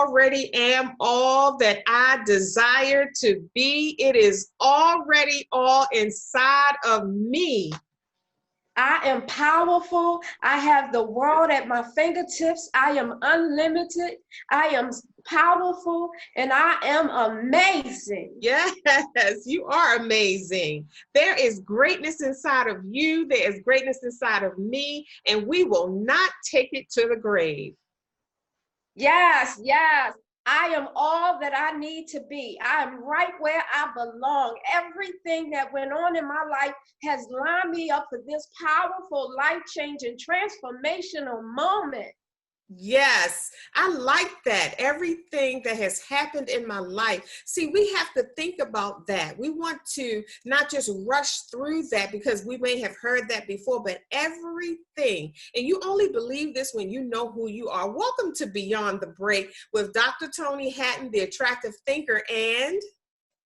already am all that I desire to be. It is already all inside of me. I am powerful. I have the world at my fingertips. I am unlimited. I am powerful, and I am amazing. Yes, you are amazing. There is greatness inside of you. There is greatness inside of me, and we will not take it to the grave. Yes, yes. I am all that I need to be. I am right where I belong. Everything that went on in my life has lined me up for this powerful, life-changing, transformational moment. Yes, I like that. Everything that has happened in my life. See, we have to think about that. We want to not just rush through that because we may have heard that before, but everything. And you only believe this when you know who you are. Welcome to Beyond the Break with Dr. Toni Hatton, the attractive thinker, and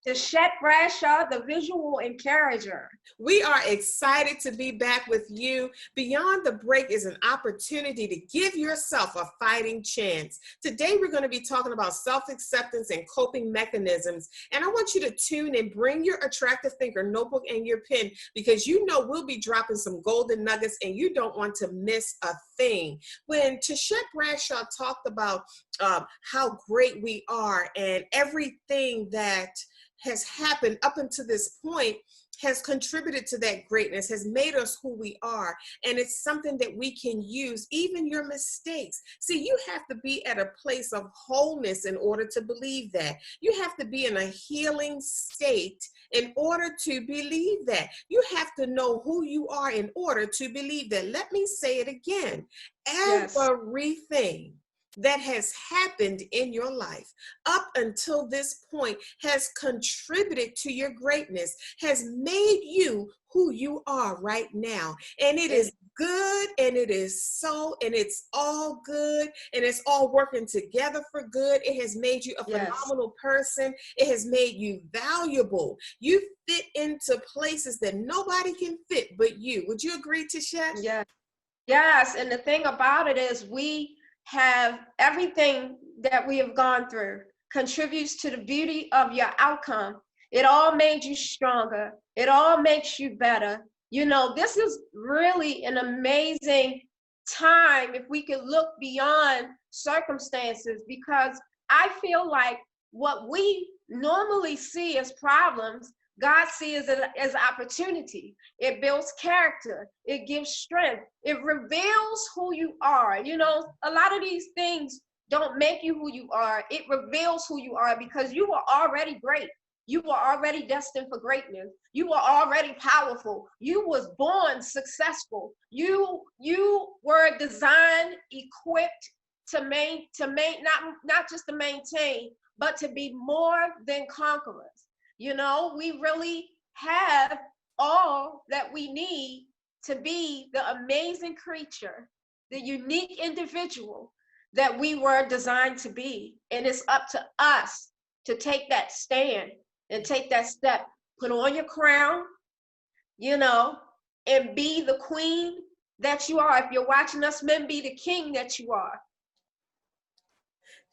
Tichet Bradshaw, the visual encourager. we are excited to be back with you. Beyond the Break is an opportunity to give yourself a fighting chance. Today, we're going to be talking about self-acceptance and coping mechanisms. And I want you to tune in, bring your attractive thinker notebook and your pen, because you know we'll be dropping some golden nuggets and you don't want to miss a thing. When Tichet Bradshaw talked about how great we are and everything that has happened up until this point has contributed to that greatness, has made us who we are. And it's something that we can use, even your mistakes. See, you have to be at a place of wholeness in order to believe that. You have to be in a healing state in order to believe that. You have to know who you are in order to believe that. Let me say it again. Yes. Everything that has happened in your life up until this point has contributed to your greatness, has made you who you are right now. And it is good, and it is so, and it's all good, and it's all working together for good. It has made you a phenomenal person. It has made you valuable. You fit into places that nobody can fit but you. Would you agree, Tichet? Yes. Yes. And the thing about it is we have everything that we have gone through contributes to the beauty of your outcome. It all made you stronger. It all makes you better. You know, this is really an amazing time if we could look beyond circumstances, because I feel like what we normally see as problems, God sees it as opportunity. It builds character. It gives strength. It reveals who you are. You know, a lot of these things don't make you who you are. It reveals who you are because you are already great. You were already destined for greatness. You were already powerful. You was born successful. You were designed, equipped to not just to maintain, but to be more than conquerors. You know, we really have all that we need to be the amazing creature, the unique individual that we were designed to be. And it's up to us to take that stand and take that step. Put on your crown, you know, and be the queen that you are. If you're watching us, men, be the king that you are.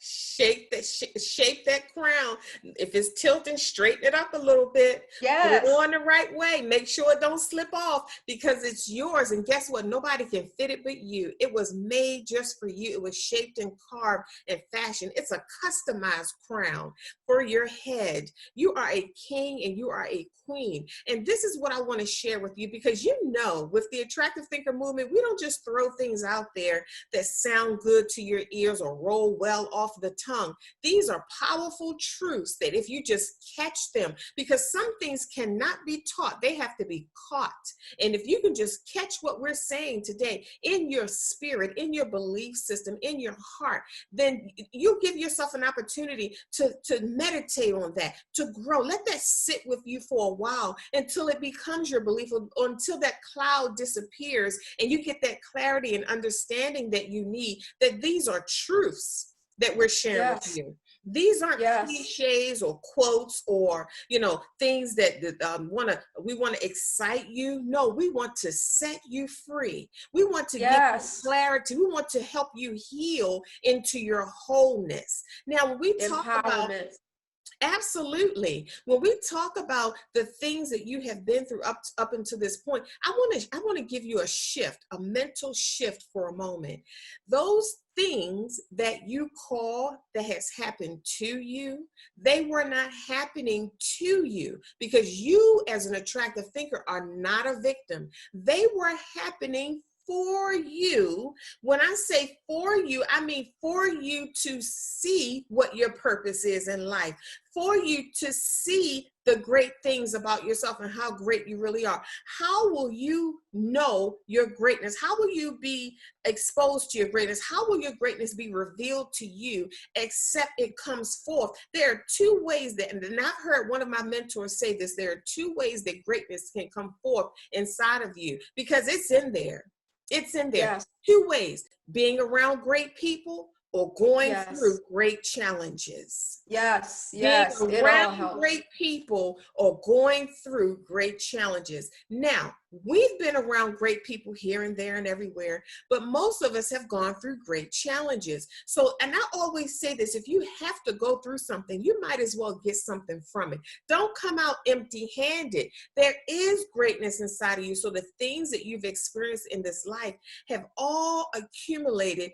Shape that crown. If it's tilting, straighten it up a little bit. Yes. Put it on the right way. Make sure it don't slip off, because it's yours. And guess what? Nobody can fit it but you. It was made just for you. It was shaped and carved and fashioned. It's a customized crown for your head. You are a king and you are a queen. And this is what I want to share with you, because you know, with the Attractive Thinker movement, we don't just throw things out there that sound good to your ears or roll well off the tongue. These are powerful truths that if you just catch them, because some things cannot be taught, they have to be caught. And if you can just catch what we're saying today in your spirit, in your belief system, in your heart, then you give yourself an opportunity to meditate on that, to grow. Let that sit with you for a while until it becomes your belief, or until that cloud disappears and you get that clarity and understanding that you need, that these are truths that we're sharing with you. These aren't Yes. cliches or quotes or, things that we want to excite you. No, we want to set you free. We want to give you Yes. clarity. We want to help you heal into your wholeness. Now, when we talk about Empowerment. Absolutely. When we talk about the things that you have been through up until this point, I want to give you a shift, a mental shift for a moment. Those things that you call that has happened to you, they were not happening to you because you, as an attractive thinker, are not a victim. They were happening for you. When I say for you, I mean for you to see what your purpose is in life, for you to see the great things about yourself and how great you really are. How will you know your greatness? How will you be exposed to your greatness? How will your greatness be revealed to you except it comes forth? There are two ways that, and I've heard one of my mentors say this, there are two ways that greatness can come forth inside of you because it's in there. It's in there. Yes. Two ways: being around great people or going through Yes. great challenges. Yes. Being Yes. It all around helps. great people or going through great challenges. Now, we've been around great people here and there and everywhere, but most of us have gone through great challenges. So, and I always say this, if you have to go through something, you might as well get something from it. Don't come out empty-handed. There is greatness inside of you. So the things that you've experienced in this life have all accumulated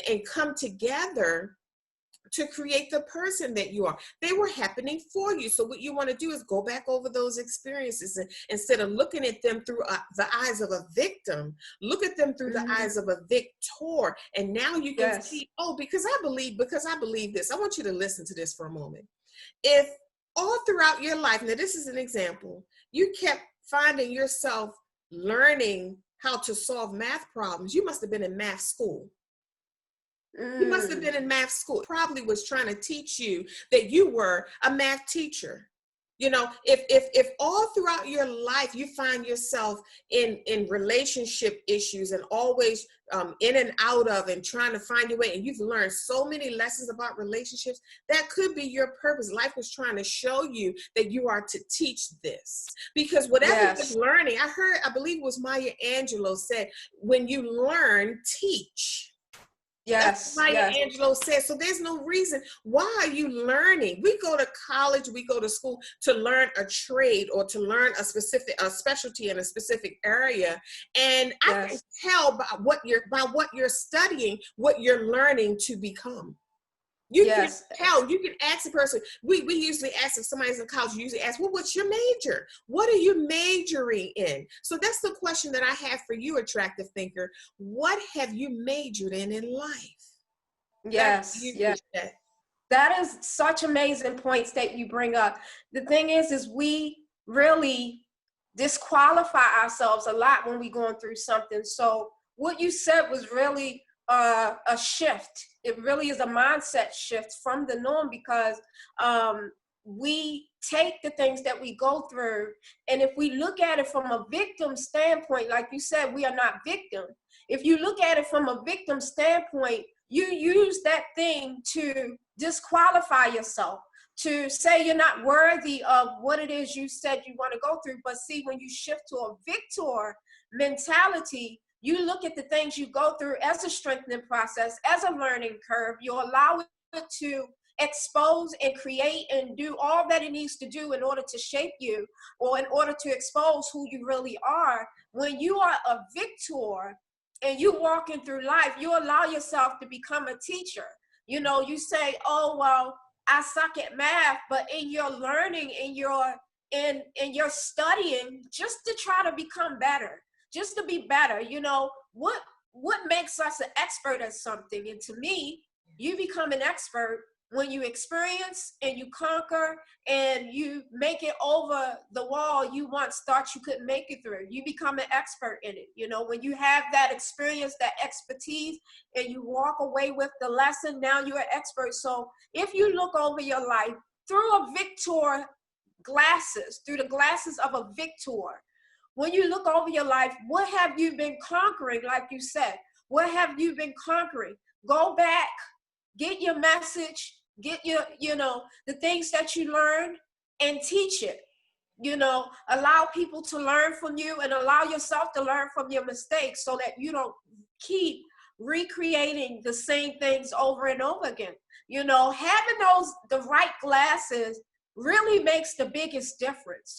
and come together to create the person that you are. They were happening for you. So what you want to do is go back over those experiences and instead of looking at them through the eyes of a victim, look at them through the eyes of a victor. And now you can Yes. see, oh, because I believe this. I want you to listen to this for a moment. If all throughout your life, now this is an example, you kept finding yourself learning how to solve math problems, you must have been in math school. You must have been in math school. Probably was trying to teach you that you were a math teacher. If all throughout your life you find yourself in relationship issues and always in and out of and trying to find your way, and you've learned so many lessons about relationships, that could be your purpose. Life was trying to show you that you are to teach this. Because whatever Yes. you're learning, I believe it was Maya Angelou said, when you learn, teach. That's Yes. what Maya Yes. Angelou says. So there's no reason. Why are you learning? We go to college, we go to school to learn a trade or to learn a specialty in a specific area. And I can Yes. tell by what you're studying, what you're learning to become. You can Yes. tell, you can ask a person, we usually ask, if somebody's in college, you usually ask, well, what's your major? What are you majoring in? So that's the question that I have for you, attractive thinker. What have you majored in life? Back to Yes. you, Yes. Tichet. That is such amazing points that you bring up. The thing is we really disqualify ourselves a lot when we're going through something. So what you said was really a shift. It really is a mindset shift from the norm because we take the things that we go through, and if we look at it from a victim standpoint, like you said, we are not victim. If you look at it from a victim standpoint, you use that thing to disqualify yourself, to say you're not worthy of what it is you said you want to go through. But see, when you shift to a victor mentality, you look at the things you go through as a strengthening process, as a learning curve. You allow it to expose and create and do all that it needs to do in order to shape you or in order to expose who you really are. When you are a victor and you walking through life, you allow yourself to become a teacher. You say, oh, well, I suck at math, but in your learning, in your studying, just to try to become better, just to be better, what makes us an expert at something? And to me, you become an expert when you experience and you conquer and you make it over the wall you once thought you couldn't make it through. You become an expert in it. When you have that experience, that expertise, and you walk away with the lesson, now you're an expert. So if you look over your life through a victor glasses, through the glasses of a victor, when you look over your life, what have you been conquering? Like you said, what have you been conquering? Go back, get your message, Get your, the things that you learned and teach it. Allow people to learn from you and allow yourself to learn from your mistakes so that you don't keep recreating the same things over and over again. Having the right glasses really makes the biggest difference.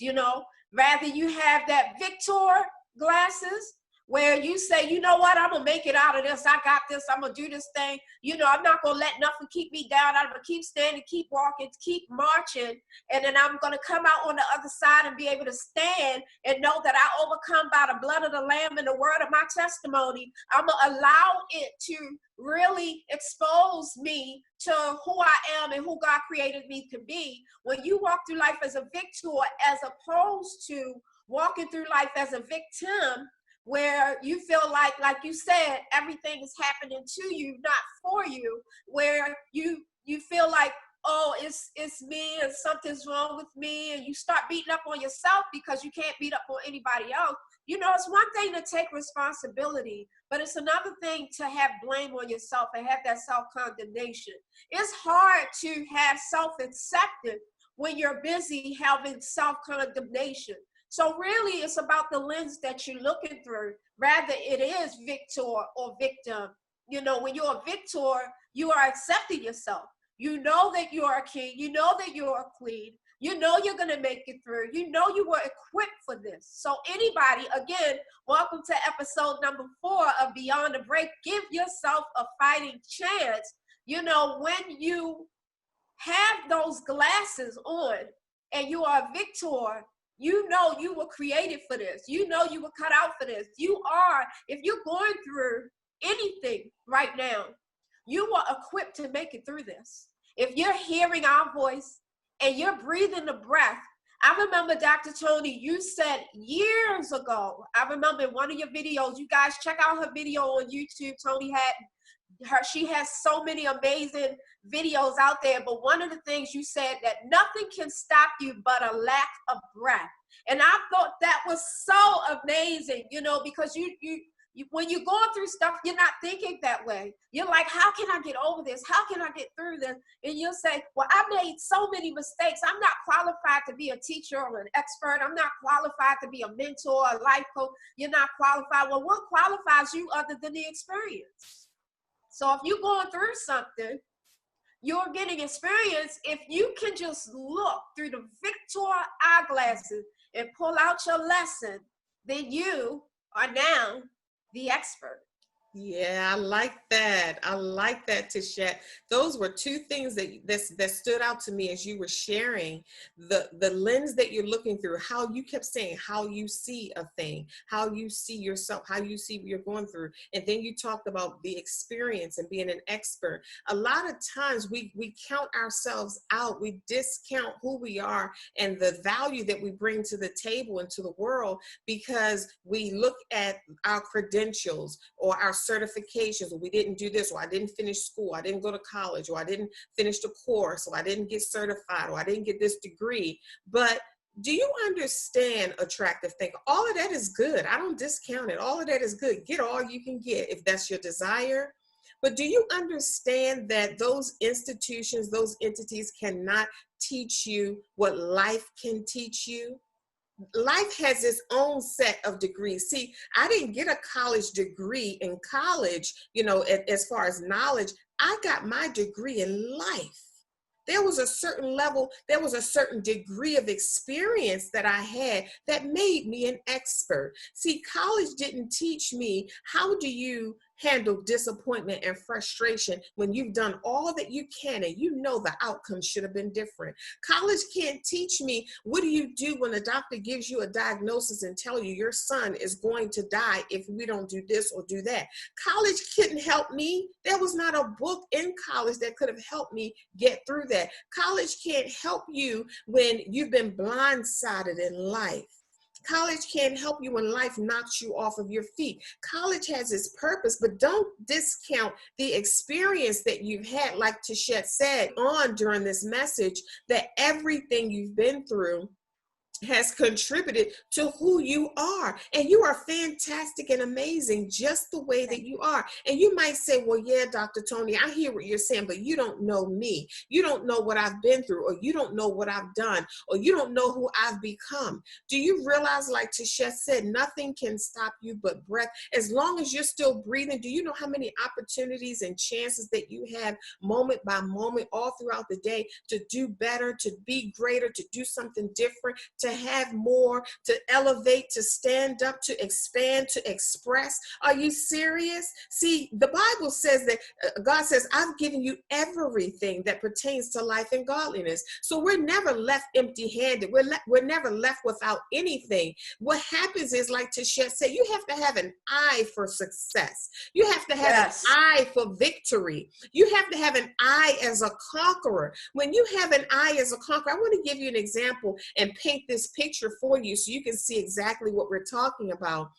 Rather you have that Victor glasses where you say, you know what, I'm gonna make it out of this. I got this. I'm gonna do this thing. I'm not gonna let nothing keep me down. I'm gonna keep standing, keep walking, keep marching, and then I'm gonna come out on the other side and be able to stand and know that I overcome by the blood of the Lamb and the word of my testimony. I'm gonna allow it to really expose me to who I am and who God created me to be. When you walk through life as a victor, as opposed to walking through life as a victim, where you feel like you said, everything is happening to you, not for you, where you feel like, oh, it's me and something's wrong with me, and you start beating up on yourself because you can't beat up on anybody else. It's one thing to take responsibility, but it's another thing to have blame on yourself and have that self-condemnation. It's hard to have self-acceptance when you're busy having self-condemnation. So really, it's about the lens that you're looking through. Rather, it is victor or victim. When you're a victor, you are accepting yourself. You know that you are a king. You know that you're a queen. You know you're going to make it through. You know you were equipped for this. So anybody, again, welcome to episode number 4 of Beyond the Break. Give yourself a fighting chance. When you have those glasses on and you are a victor, you know you were created for this. You know you were cut out for this. If you're going through anything right now, you are equipped to make it through this. If you're hearing our voice and you're breathing the breath, I remember, Dr. Toni, you said years ago, I remember in one of your videos, you guys check out her video on YouTube, Toni Hatton. She has so many amazing videos out there, but one of the things you said, that nothing can stop you but a lack of breath. And I thought that was so amazing, because you when you're going through stuff, you're not thinking that way. You're like, how can I get over this? How can I get through this? And you'll say, well, I made so many mistakes. I'm not qualified to be a teacher or an expert. I'm not qualified to be a mentor, a life coach. You're not qualified. Well, what qualifies you other than the experience? So if you're going through something, you're getting experience. If you can just look through the Victor eyeglasses and pull out your lesson, then you are now the expert. Yeah, I like that. I like that, Tichet. Those were two things that stood out to me as you were sharing the lens that you're looking through, how you kept saying how you see a thing, how you see yourself, how you see what you're going through. And then you talked about the experience and being an expert. A lot of times we count ourselves out. We discount who we are and the value that we bring to the table and to the world because we look at our credentials or our certifications, or we didn't do this, or I didn't finish school, I didn't go to college, or I didn't finish the course, or I didn't get certified, or I didn't get this degree. But do you understand, attractive thinker? All of that is good. I don't discount it. All of that is good. Get all you can get if that's your desire. But do you understand that those institutions, those entities cannot teach you what life can teach you? Life has its own set of degrees. See, I didn't get a college degree in college, as far as knowledge. I got my degree in life. There was a certain level, there was a certain degree of experience that I had that made me an expert. See, college didn't teach me how do you handle disappointment and frustration when you've done all that you can and you know the outcome should have been different. College can't teach me what do you do when a doctor gives you a diagnosis and tell you your son is going to die if we don't do this or do that. College couldn't help me. There was not a book in college that could have helped me get through that. College can't help you when you've been blindsided in life. College can't help you when life knocks you off of your feet. College has its purpose, but don't discount the experience that you've had, like Tichet said on during this message, that everything you've been through has contributed to who you are. And you are fantastic and amazing just the way that you are. And you might say, well, yeah, Dr. Toni, I hear what you're saying, but you don't know me. You don't know what I've been through, or you don't know what I've done, or you don't know who I've become. Do you realize, like Tichet said, nothing can stop you but breath? As long as you're still breathing, do you know how many opportunities and chances that you have moment by moment all throughout the day to do better, to be greater, to do something different, to have more, to elevate, to stand up, to expand, to express? Are you serious? See, the Bible says that God says, I've given you everything that pertains to life and godliness. So we're never left empty-handed. We're never left without anything. What happens is, like Tichet said, you have to have an eye for success. You have to have an eye for victory. You have to have an eye as a conqueror. When you have an eye as a conqueror, I want to give you an example and paint this picture for you so you can see exactly what we're talking about.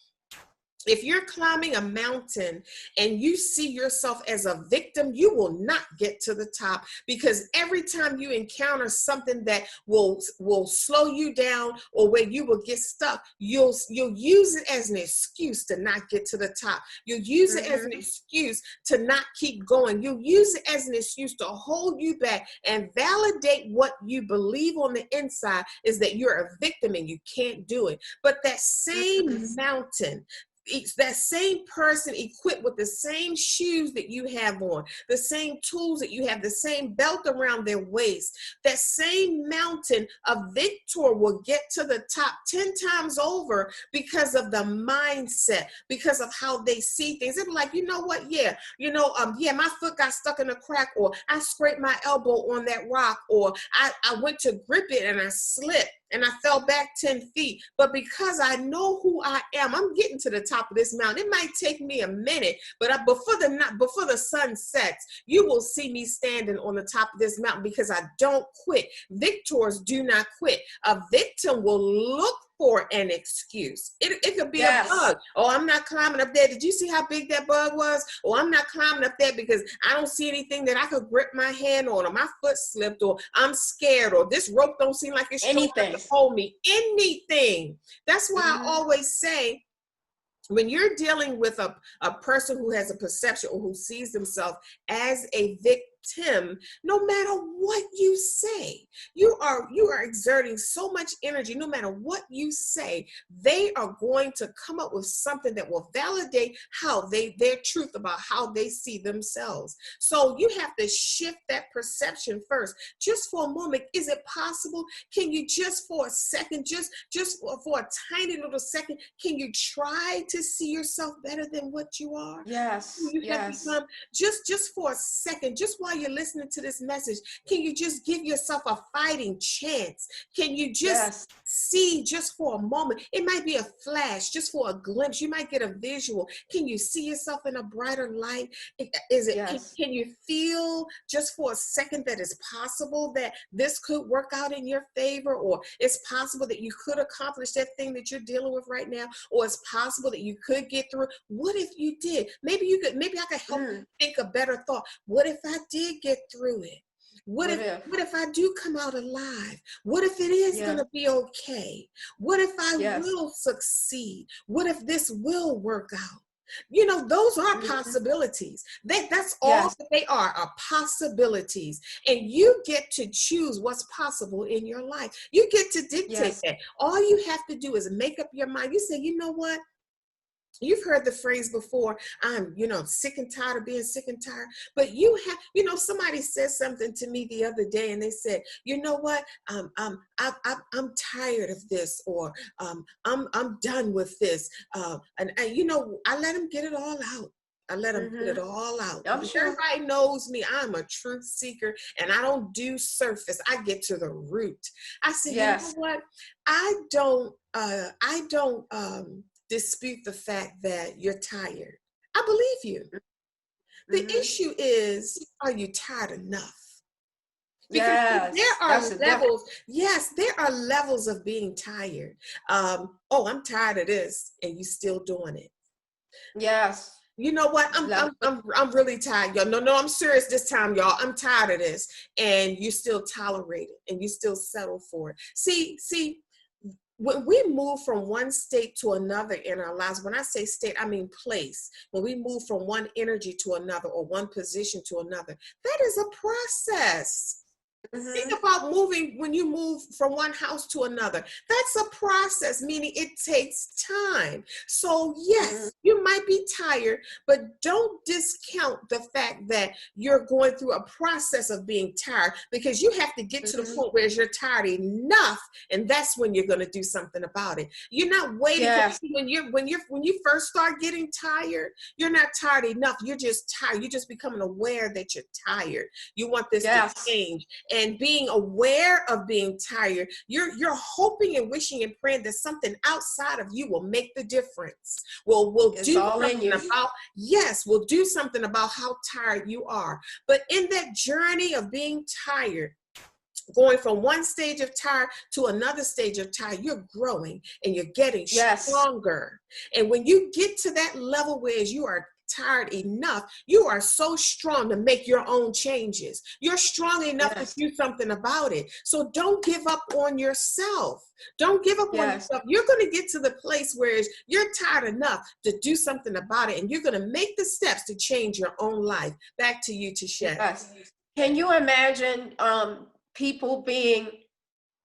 If you're climbing a mountain and you see yourself as a victim, you will not get to the top, because every time you encounter something that will slow you down, or where you will get stuck, you'll use it as an excuse to not get to the top. You'll use it as an excuse to not keep going. You'll use it as an excuse to hold you back and validate what you believe on the inside is that you're a victim and you can't do it. But that same mountain, that same person equipped with the same shoes that you have on, the same tools that you have, the same belt around their waist, that same mountain of victor will get to the top 10 times over because of the mindset, because of how they see things. They're like, you know what? Yeah, my foot got stuck in a crack, or I scraped my elbow on that rock, or I went to grip it and I slipped and I fell back 10 feet. But because I know who I am, I'm getting to the top of this mountain. It might take me a minute, but before the sun sets, you will see me standing on the top of this mountain, because I don't quit. Victors do not quit. A victim will look for an excuse. It could be a bug. Oh, I'm not climbing up there. Did you see how big that bug was? Oh, I'm not climbing up there because I don't see anything that I could grip my hand on, or my foot slipped, or I'm scared, or this rope don't seem like it's strong enough to hold me. Anything. That's why I always say, when you're dealing with a person who has a perception or who sees themselves as a victim, no matter what you say, you are exerting so much energy. No matter what you say, they are going to come up with something that will validate their truth about how they see themselves. So you have to shift that perception first. Just for a moment, is it possible? Can you just for a second, just for a tiny little second, can you try to see yourself better than what you are? Yes. Become, just for a second, just while you're listening to this message, can you just give yourself a fighting chance? Can you just see, just for a moment? It might be a flash, just for a glimpse. You might get a visual. Can you see yourself in a brighter light? Can you feel just for a second that it's possible that this could work out in your favor, or it's possible that you could accomplish that thing that you're dealing with right now, or it's possible that you could get through? What if you did? Maybe I could help you think a better thought. What if I did get through it? What if I do come out alive? What if it is going to be okay? What if I will succeed? What if this will work out? Those are possibilities. That's all that they are possibilities. And you get to choose what's possible in your life. You get to dictate that. All you have to do is make up your mind. You say, you know what? You've heard the phrase before, I'm, sick and tired of being sick and tired. But somebody said something to me the other day, and they said, you know what? I'm tired of this, or I'm done with this. And I let them get it all out. I let them get it all out. I'm sure. Everybody knows me. I'm a truth seeker, and I don't do surface. I get to the root. I said, you know what? I don't dispute the fact that you're tired. I believe you. The issue is, are you tired enough? Because there are levels. There are levels of being tired. I'm tired of this, and you still doing it. Yes. You know what? I'm really tired, y'all. No, I'm serious this time, y'all. I'm tired of this, and you still tolerate it, and you still settle for it. See, when we move from one state to another in our lives, when I say state, I mean place. When we move from one energy to another or one position to another, that is a process. Think Mm-hmm. about moving when you move from one house to another. That's a process, meaning it takes time. So, Mm-hmm. yes, you might be tired, but don't discount the fact that you're going through a process of being tired, because you have to get to the Mm-hmm. point where you're tired enough, and that's when you're going to do something about it. You're not waiting for Yes. when you first start getting tired, you're not tired enough. You're just tired. You're just becoming aware that you're tired. You want this to Yes. change. And being aware of being tired, you're hoping and wishing and praying that something outside of you will make the difference. Will It's do all in something you. about, yes, will do something about how tired you are. But in that journey of being tired, going from one stage of tired to another stage of tired, you're growing and you're getting Yes. stronger. And when you get to that level where you are tired enough, you are so strong to make your own changes. You're strong enough to Yes. do something about it. So don't give up on yourself. Don't give up on Yes. yourself. You're going to get to the place where you're tired enough to do something about it, and you're going to make the steps to change your own life. Back to you, Tichet. Yes. Can you imagine people being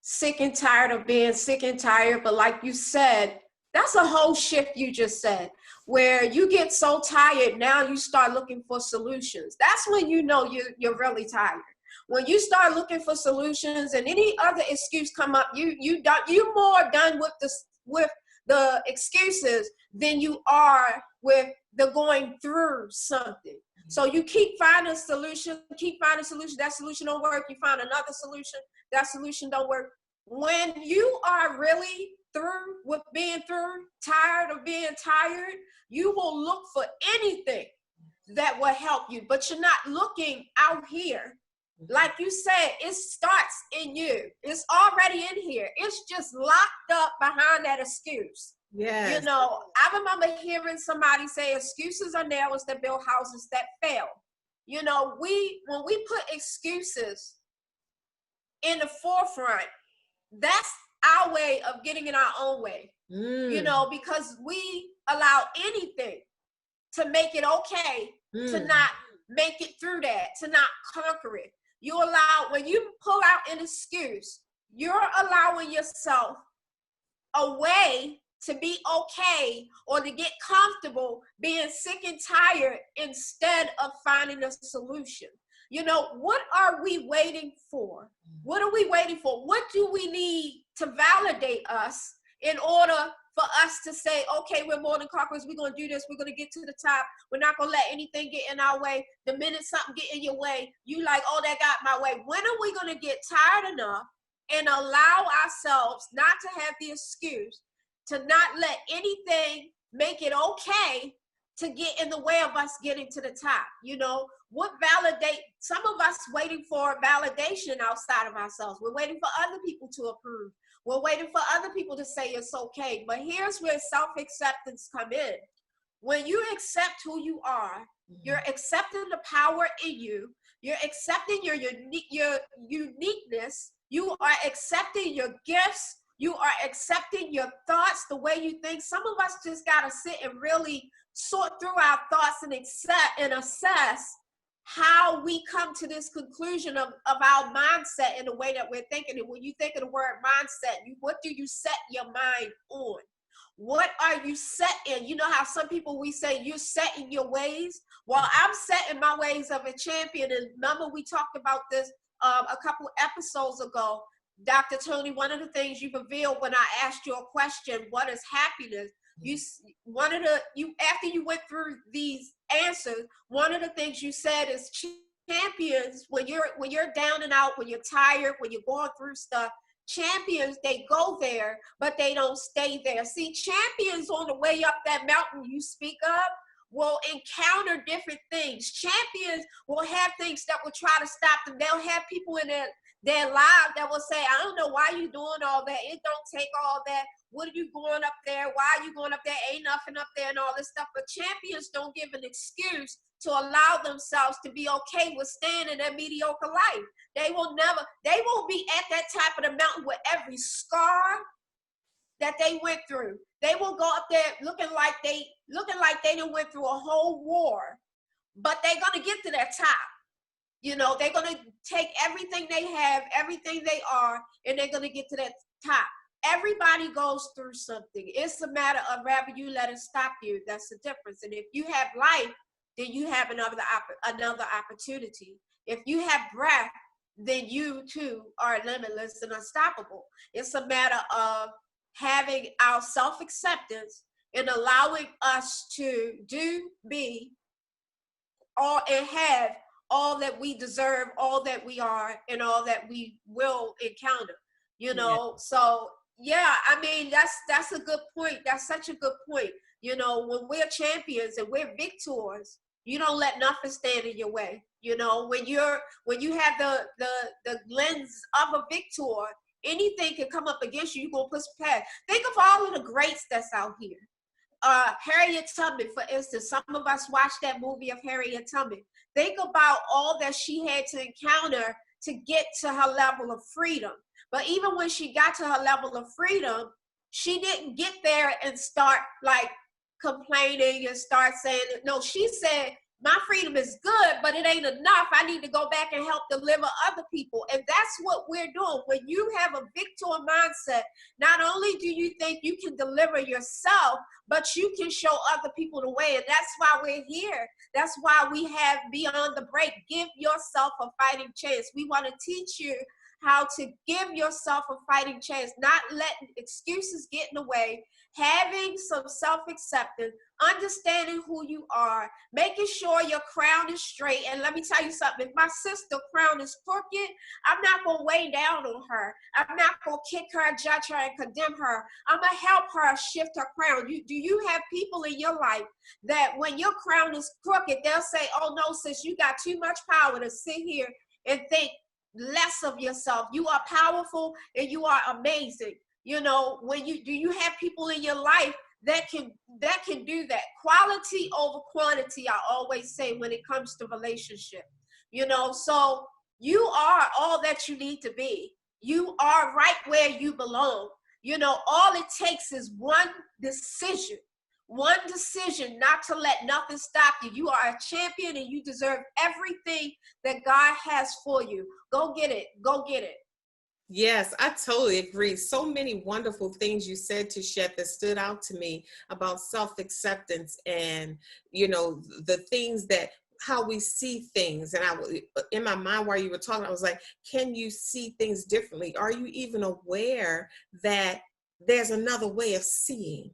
sick and tired of being sick and tired? But like you said, that's a whole shift you just said, where you get so tired, now you start looking for solutions. That's when you know you're really tired. When you start looking for solutions and any other excuse come up, you more done with the excuses than you are with the going through something. So you keep finding solutions, that solution don't work, you find another solution, that solution don't work. When you are really through with being tired of being tired, you will look for anything that will help you, but you're not looking out here. Like you said, it starts in you. It's already in here. It's just locked up behind that excuse. Yes. You know, I remember hearing somebody say excuses are nails that build houses that fail. You know, when we put excuses in the forefront, that's our way of getting in our own way. You know, because we allow anything to make it okay to not make it through that, to not conquer it. You allow, when you pull out an excuse, you're allowing yourself a way to be okay or to get comfortable being sick and tired instead of finding a solution. You know, what are we waiting for? What are we waiting for? What do we need to validate us in order for us to say, okay, we're more than conquerors, we're going to do this, we're going to get to the top, we're not going to let anything get in our way. The minute something get in your way, you like, oh, that got my way. When are we going to get tired enough and allow ourselves not to have the excuse, to not let anything make it okay to get in the way of us getting to the top? You know, what validate, some of us waiting for validation outside of ourselves. We're waiting for other people to approve. We're waiting for other people to say it's okay. But here's where self-acceptance come in. When you accept who you are, you're accepting the power in you. You're accepting your uniqueness. You are accepting your gifts. You are accepting your thoughts, the way you think. Some of us just got to sit and really sort through our thoughts and accept and assess how we come to this conclusion of our mindset in the way that we're thinking. And when you think of the word mindset, what do you set your mind on? What are you set in? You know how some people, we say you're set in your ways. Well, I'm set in my ways of a champion. And remember, we talked about this a couple episodes ago. Dr. Toni, one of the things you revealed when I asked you a question, what is happiness? After you went through these answers, one of the things you said is champions, when you're down and out, when you're tired, when you're going through stuff, champions, they go there, but they don't stay there. See, champions on the way up that mountain you speak of will encounter different things. Champions will have things that will try to stop them. They'll have people in their lives that will say, I don't know why you doing all that. It don't take all that. What are you going up there? Why are you going up there? Ain't nothing up there and all this stuff. But champions don't give an excuse to allow themselves to be okay with staying in their mediocre life. They won't be at that top of the mountain with every scar, that they went through. They will go up there looking like they done went through a whole war, but they're gonna get to that top. You know, they're gonna take everything they have, everything they are, and they're gonna get to that top. Everybody goes through something. It's a matter of whether you let it stop you. That's the difference. And if you have life, then you have another opportunity. If you have breath, then you too are limitless and unstoppable. It's a matter of having our self-acceptance and allowing us to do, be, all, and have all that we deserve, all that we are, and all that we will encounter. You know, so yeah, I mean, that's a good point. That's such a good point. You know, when we're champions and we're victors, you don't let nothing stand in your way. You know, when you have the lens of a victor, anything can come up against you. You're gonna push past. Think of all of the greats that's out here. Harriet Tubman, for instance. Some of us watched that movie of Harriet Tubman. Think about all that she had to encounter to get to her level of freedom. But even when she got to her level of freedom, she didn't get there and start like complaining and start saying, no, she said, my freedom is good, but it ain't enough. I need to go back and help deliver other people. And that's what we're doing. When you have a victor mindset, not only do you think you can deliver yourself, but you can show other people the way. And that's why we're here. That's why we have Beyond the Break. Give yourself a fighting chance. We want to teach you how to give yourself a fighting chance, not letting excuses get in the way, having some self-acceptance, understanding who you are, making sure your crown is straight. And let me tell you something, if my sister's crown is crooked, I'm not going to weigh down on her. I'm not going to kick her, judge her, and condemn her. I'm going to help her shift her crown. Do you have people in your life that when your crown is crooked, they'll say, oh no, sis, you got too much power to sit here and think less of yourself. You are powerful and you are amazing. You know, do you have people in your life that can do that? Quality over quantity, I always say, when it comes to relationship. You know, so you are all that you need to be. You are right where you belong. You know, all it takes is one decision not to let nothing stop you. You are a champion and you deserve everything that God has for you. Go get it. Go get it. Yes, I totally agree. So many wonderful things you said, Tichet, that stood out to me about self-acceptance and, you know, the things that, how we see things. And in my mind while you were talking, I was like, can you see things differently? Are you even aware that there's another way of seeing?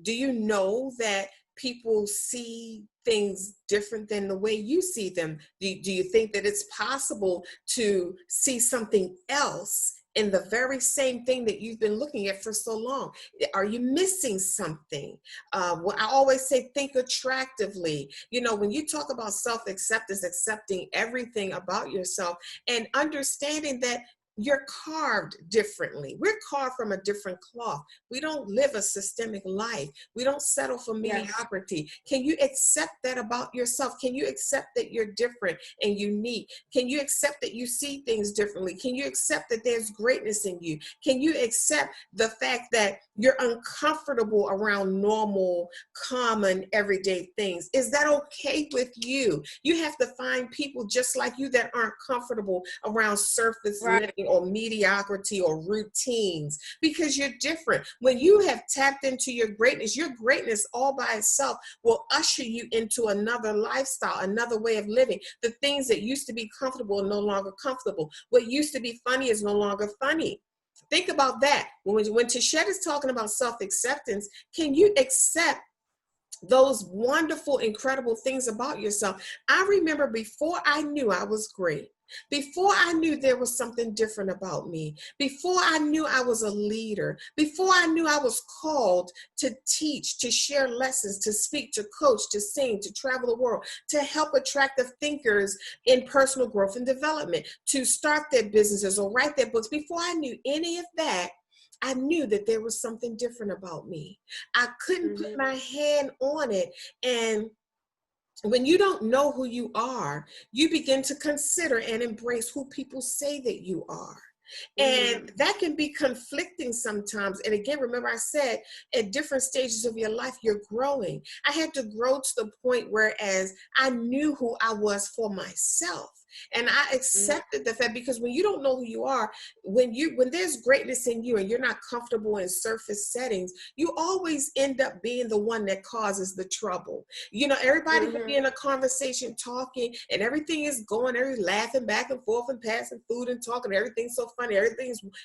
Do you know that people see things different than the way you see them? Do you think that it's possible to see something else in the very same thing that you've been looking at for so long? Are you missing something? Well, I always say, think attractively. You know, when you talk about self-acceptance, accepting everything about yourself and understanding that you're carved differently. We're carved from a different cloth. We don't live a systemic life. We don't settle for mediocrity. Can you accept that about yourself? Can you accept that you're different and unique? Can you accept that you see things differently? Can you accept that there's greatness in you? Can you accept the fact that you're uncomfortable around normal, common, everyday things? Is that okay with you? You have to find people just like you that aren't comfortable around surface living or mediocrity or routines, because you're different. When you have tapped into your greatness all by itself will usher you into another lifestyle, another way of living. The things that used to be comfortable are no longer comfortable. What used to be funny is no longer funny. Think about that. When Tichet is talking about self-acceptance, can you accept those wonderful, incredible things about yourself? I remember before I knew I was great, before I knew there was something different about me, before I knew I was a leader, before I knew I was called to teach, to share lessons, to speak, to coach, to sing, to travel the world, to help attractive thinkers in personal growth and development, to start their businesses or write their books, before I knew any of that, I knew that there was something different about me. I couldn't put my hand on it. And when you don't know who you are, you begin to consider and embrace who people say that you are. And that can be conflicting sometimes. And again, remember I said at different stages of your life, you're growing. I had to grow to the point whereas I knew who I was for myself. And I accepted the fact, because when you don't know who you are, when there's greatness in you and you're not comfortable in surface settings, you always end up being the one that causes the trouble. You know, everybody can be in a conversation talking and everything is going, everybody's laughing back and forth and passing food and talking, everything's so funny,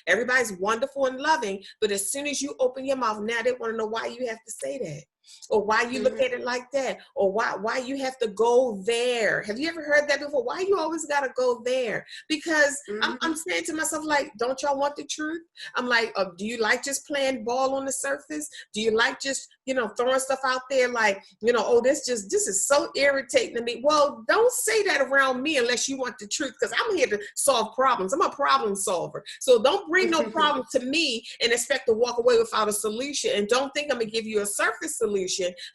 everybody's wonderful and loving. But as soon as you open your mouth, now they want to know why you have to say that, or why you look at it like that, or why you have to go there. Have you ever heard that before? Why you always got to go there? Because I'm saying to myself, like, don't y'all want the truth? I'm like, do you like just playing ball on the surface? Do you like just, throwing stuff out there like, oh, this is so irritating to me. Well, don't say that around me unless you want the truth, because I'm here to solve problems. I'm a problem solver. So don't bring no problem to me and expect to walk away without a solution. And don't think I'm going to give you a surface solution,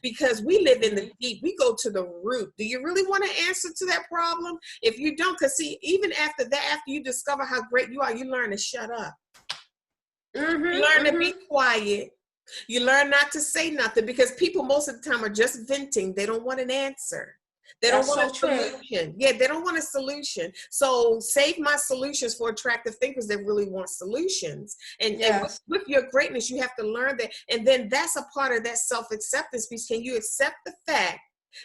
because we live in the deep. We go to the root. Do you really want to answer to that problem? If you don't, because see, even after that, after you discover how great you are, you learn to shut up. You learn to be quiet. You learn not to say nothing, because people most of the time are just venting. They don't want an answer. They don't want a solution. Yeah, they don't want a solution. So save my solutions for attractive thinkers that really want solutions. And with your greatness, you have to learn that. And then that's a part of that self-acceptance piece. Can you accept the fact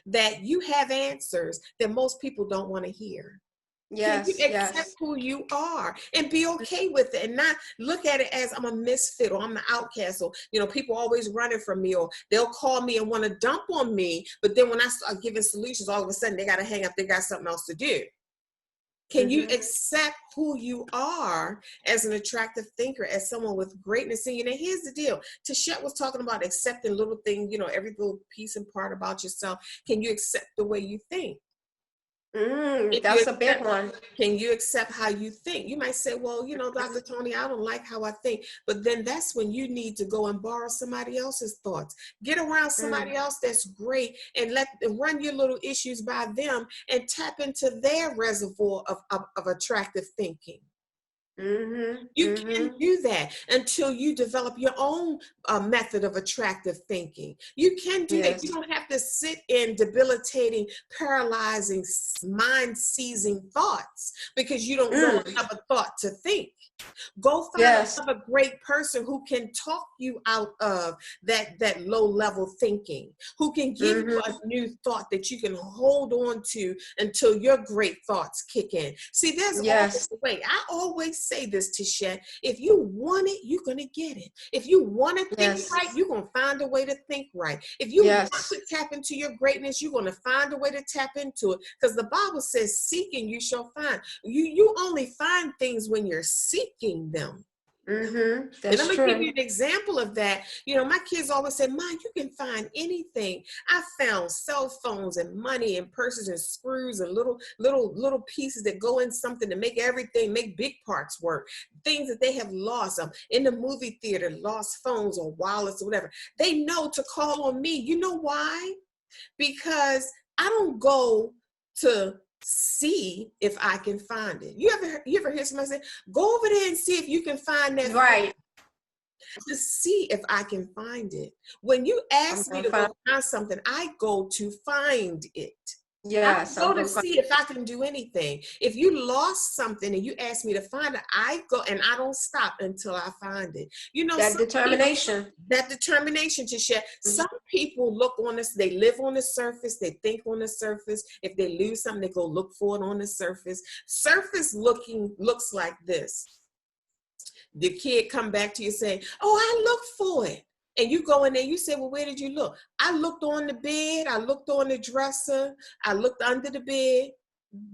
that you have answers that most people don't want to hear? Can you accept who you are and be okay with it, and not look at it as I'm a misfit or I'm the outcast, or people always running from me, or they'll call me and want to dump on me, but then when I start giving solutions, all of a sudden they got to hang up, they got something else to do. Can you accept who you are as an attractive thinker, as someone with greatness in you? Now, here's the deal. Tichet was talking about accepting little things, every little piece and part about yourself. Can you accept the way you think? That's a big one. Can you accept how you think? You might say, well, Dr. Toni, I don't like how I think. But then that's when you need to go and borrow somebody else's thoughts. Get around somebody else that's great, and run your little issues by them and tap into their reservoir of attractive thinking. You can't do that until you develop your own method of attractive thinking. You can do that. You don't have to sit in debilitating, paralyzing, mind-seizing thoughts because you don't know another thought to think. Go find another great person who can talk you out of that low-level thinking, who can give you a new thought that you can hold on to until your great thoughts kick in. See, there's always a way. I always say this, Tichet: if you want it, you're going to get it. If you want to think right, you're going to find a way to think right. If you want to tap into your greatness, you're going to find a way to tap into it, because the Bible says, seek and you shall find. You only find things when you're seeking them. That's and I'm going to true. give you an example of that. My kids always say, Mom, you can find anything. I found cell phones and money and purses and screws and little pieces that go in something to make big parts work. Things that they have lost. In the movie theater, lost phones or wallets or whatever. They know to call on me. You know why? Because I don't go to see if I can find it. You ever hear somebody say, go over there and see if you can find that? Right. To see if I can find it. When you ask me to go find something, I go to find it. Yes. I go to see if I can do anything. If you lost something and you ask me to find it, I go and I don't stop until I find it. That determination. That determination to share. Some people look on this, they live on the surface, they think on the surface. If they lose something, they go look for it on the surface. Surface looking looks like this. The kid come back to you saying, oh, I looked for it. And you go in there, you say, well, where did you look? I looked on the bed, I looked on the dresser, I looked under the bed.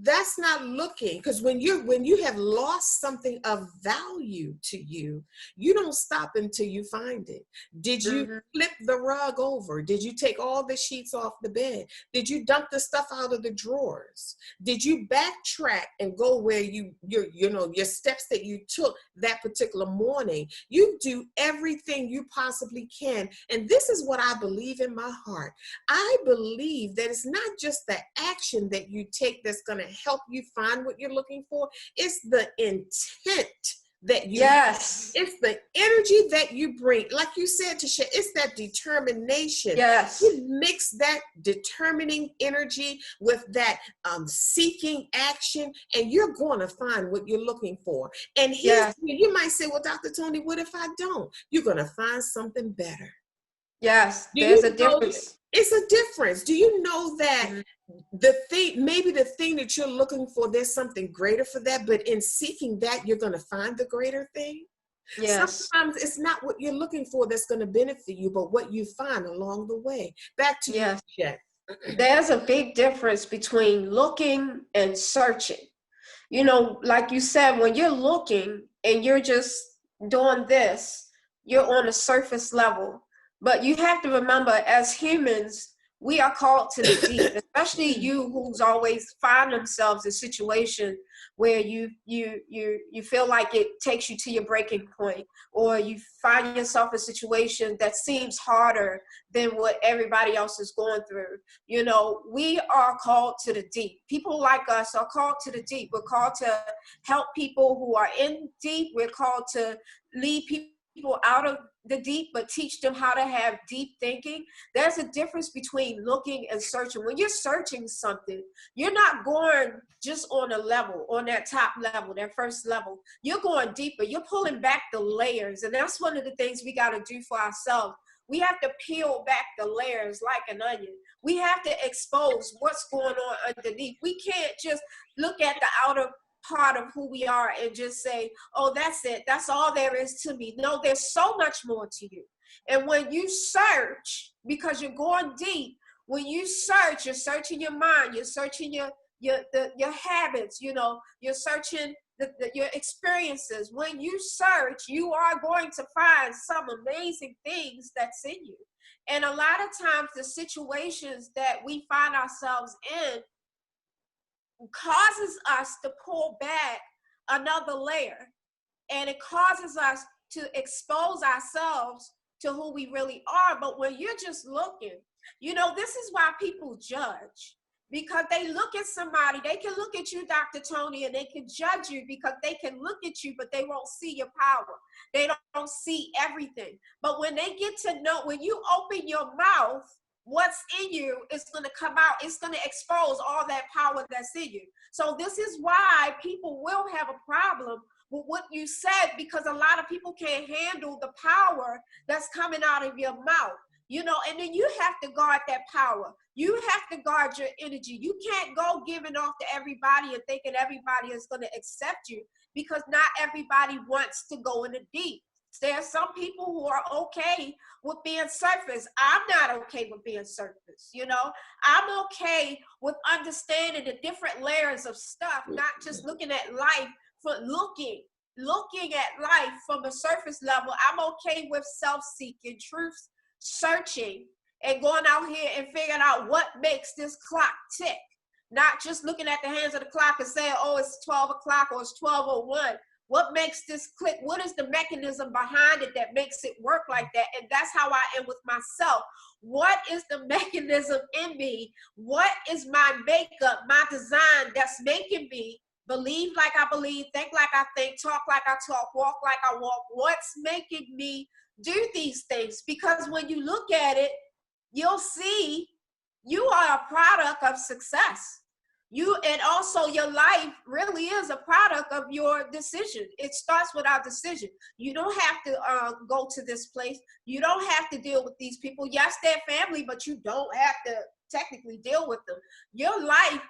That's not looking, because when you have lost something of value to you, you don't stop until you find it. Did you flip the rug over? Did you take all the sheets off the bed? Did you dump the stuff out of the drawers? Did you backtrack and go where your steps that you took that particular morning? You do everything you possibly can. And this is what I believe in my heart. I believe that it's not just the action that you take that's going to help you find what you're looking for. It's the intent that you have. Yes. It's the energy that you bring. Like you said, Tichet, it's that determination. Yes. You mix that determining energy with that seeking action, and you're going to find what you're looking for. And Yes. you might say, well, Dr. Toni, what if I don't? You're going to find something better. Yes. Do There's you a know difference. it's a difference? Do you know that maybe the thing that you're looking for, there's something greater for that, but in seeking that, you're going to find the greater thing? Yes. Sometimes it's not what you're looking for that's going to benefit you, but what you find along the way. Back to Yes. you, Chet. There's a big difference between looking and searching. You know, like you said, when you're looking and you're just doing this, you're on a surface level. But you have to remember, as humans, we are called to the deep, especially you who's always find themselves in situations where you feel like it takes you to your breaking point, or you find yourself in a situation that seems harder than what everybody else is going through. You know, we are called to the deep. People like us are called to the deep. We're called to help people who are in deep. We're called to lead people out of the deep, but teach them how to have deep thinking. There's a difference between looking and searching. When you're searching something, you're not going just on a level, on that top level, that first level. You're going deeper. You're pulling back the layers. And that's one of the things we got to do for ourselves. We have to peel back the layers like an onion. We have to expose what's going on underneath. We can't just look at the outer part of who we are and just say, oh, that's it. That's all there is to me. No, there's so much more to you. And when you search, because you're going deep, when you search, you're searching your mind, you're searching your habits, you know, you're searching your experiences. When you search, you are going to find some amazing things that's in you. And a lot of times the situations that we find ourselves in causes us to pull back another layer, and it causes us to expose ourselves to who we really are. But when you're just looking, you know, this is why people judge, because they look at somebody. They can look at you, Dr. Toni, and they can judge you because they can look at you, but they won't see your power. They don't see everything. But when they get to know, when you open your mouth, what's in you is going to come out. It's going to expose all that power that's in you. So this is why people will have a problem with what you said, because a lot of people can't handle the power that's coming out of your mouth. You know, and then you have to guard that power. You have to guard your energy. You can't go giving off to everybody and thinking everybody is going to accept you, because not everybody wants to go in the deep. There are some people who are okay with being surface. I'm not okay with being surface, you know. I'm okay with understanding the different layers of stuff, not just looking at life for looking at life from a surface level. I'm okay with self-seeking, truth searching, and going out here and figuring out what makes this clock tick. Not just looking at the hands of the clock and saying, oh, it's 12 o'clock or it's 12:01. What makes this click? What is the mechanism behind it that makes it work like that? And that's how I am with myself. What is the mechanism in me? What is my makeup, my design that's making me believe like I believe, think like I think, talk like I talk, walk like I walk? What's making me do these things? Because when you look at it, you'll see you are a product of success. You, and also your life really is a product of your decision. It starts with our decision. You don't have to go to this place. You don't have to deal with these people. Yes, they're family, but you don't have to technically deal with them. Your life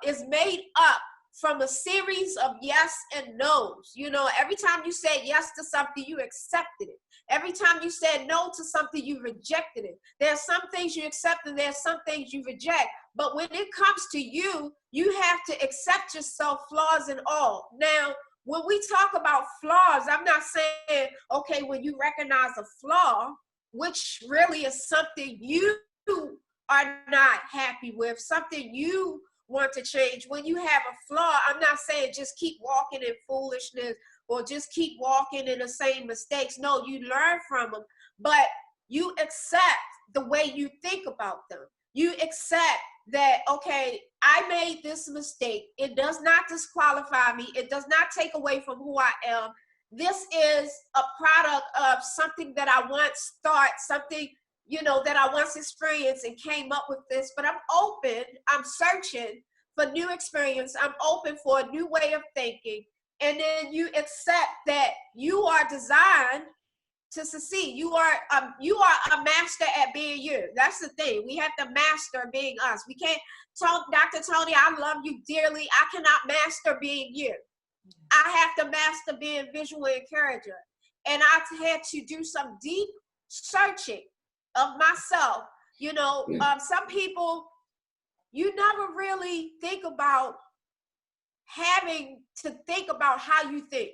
is made up from a series of yes and no's. You know, every time you said yes to something, you accepted it. Every time you said no to something, you rejected it. There's some things you accept and there's some things you reject. But when it comes to you, you have to accept yourself, flaws and all. Now, when we talk about flaws, I'm not saying, okay, when you recognize a flaw, which really is something you are not happy with, something you want to change. When you have a flaw, I'm not saying just keep walking in foolishness or just keep walking in the same mistakes. No, you learn from them, but you accept the way you think about them. You accept that, okay, I made this mistake. It does not disqualify me. It does not take away from who I am. This is a product of something that I once thought, something, that I once experienced and came up with this, but I'm open. I'm searching for new experience. I'm open for a new way of thinking. And then you accept that you are designed to succeed. You are a master at being you. That's the thing. We have to master being us. We can't talk, Dr. Toni, I love you dearly. I cannot master being you. I have to master being visual encourager. And I've had to do some deep searching of myself. Some people, you never really think about having to think about how you think.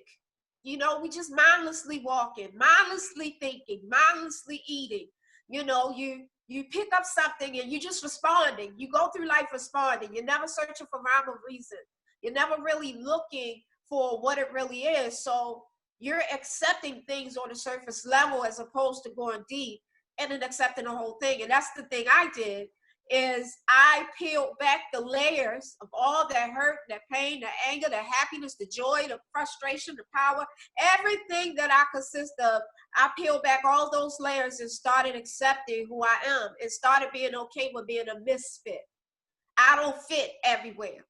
We just mindlessly walking, mindlessly thinking, mindlessly eating. You pick up something and you're just responding. You go through life responding. You're never searching for rhyme or reason. You're never really looking for what it really is. So you're accepting things on the surface level as opposed to going deep and then accepting the whole thing. And that's the thing I did, is I peeled back the layers of all that hurt, that pain, the anger, the happiness, the joy, the frustration, the power, everything that I consist of. I peeled back all those layers and started accepting who I am and started being okay with being a misfit. I don't fit everywhere.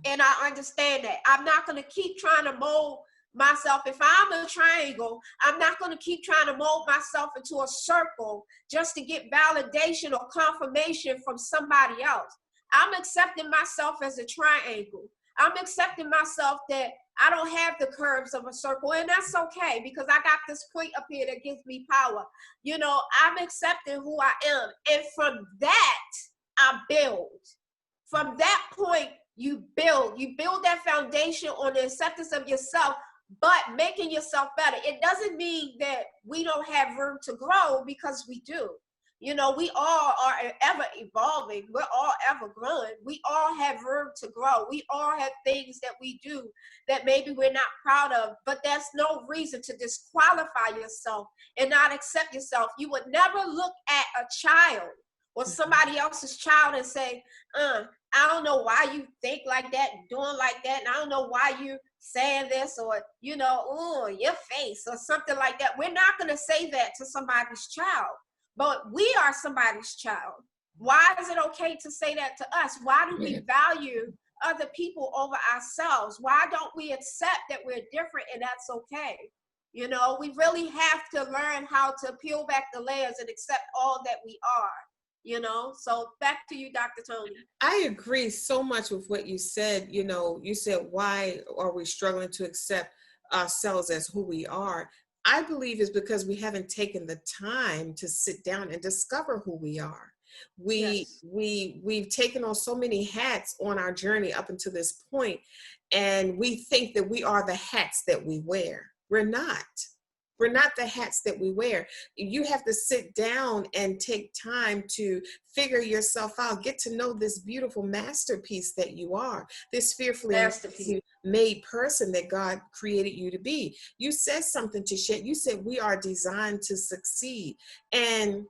And I understand that. I'm not going to keep trying to mold myself. If I'm a triangle, I'm not going to keep trying to mold myself into a circle just to get validation or confirmation from somebody else. I'm accepting myself as a triangle. I'm accepting myself that I don't have the curves of a circle, and that's okay because I got this point up here that gives me power. I'm accepting who I am. And from that, I build. From that point, you build that foundation on the acceptance of yourself, but making yourself better. It doesn't mean that we don't have room to grow, because we do. We all are ever evolving. We're all ever growing. We all have room to grow. We all have things that we do that maybe we're not proud of, but that's no reason to disqualify yourself and not accept yourself. You would never look at a child or somebody else's child and say, I don't know why you think like that and doing like that, and I don't know why you saying this, or, oh, your face, or something like that. We're not going to say that to somebody's child, but we are somebody's child. Why is it okay to say that to us? Why do we value other people over ourselves? Why don't we accept that we're different and that's okay? We really have to learn how to peel back the layers and accept all that we are. So back to you, Dr. Toni. I agree so much with what you said. You said, why are we struggling to accept ourselves as who we are? I believe it's because we haven't taken the time to sit down and discover who we are. We've taken on so many hats on our journey up until this point, and we think that we are the hats that we wear. We're not. We're not the hats that we wear. You have to sit down and take time to figure yourself out, get to know this beautiful masterpiece that you are, this fearfully made person that God created you to be. You said something, Tichet. You said we are designed to succeed. And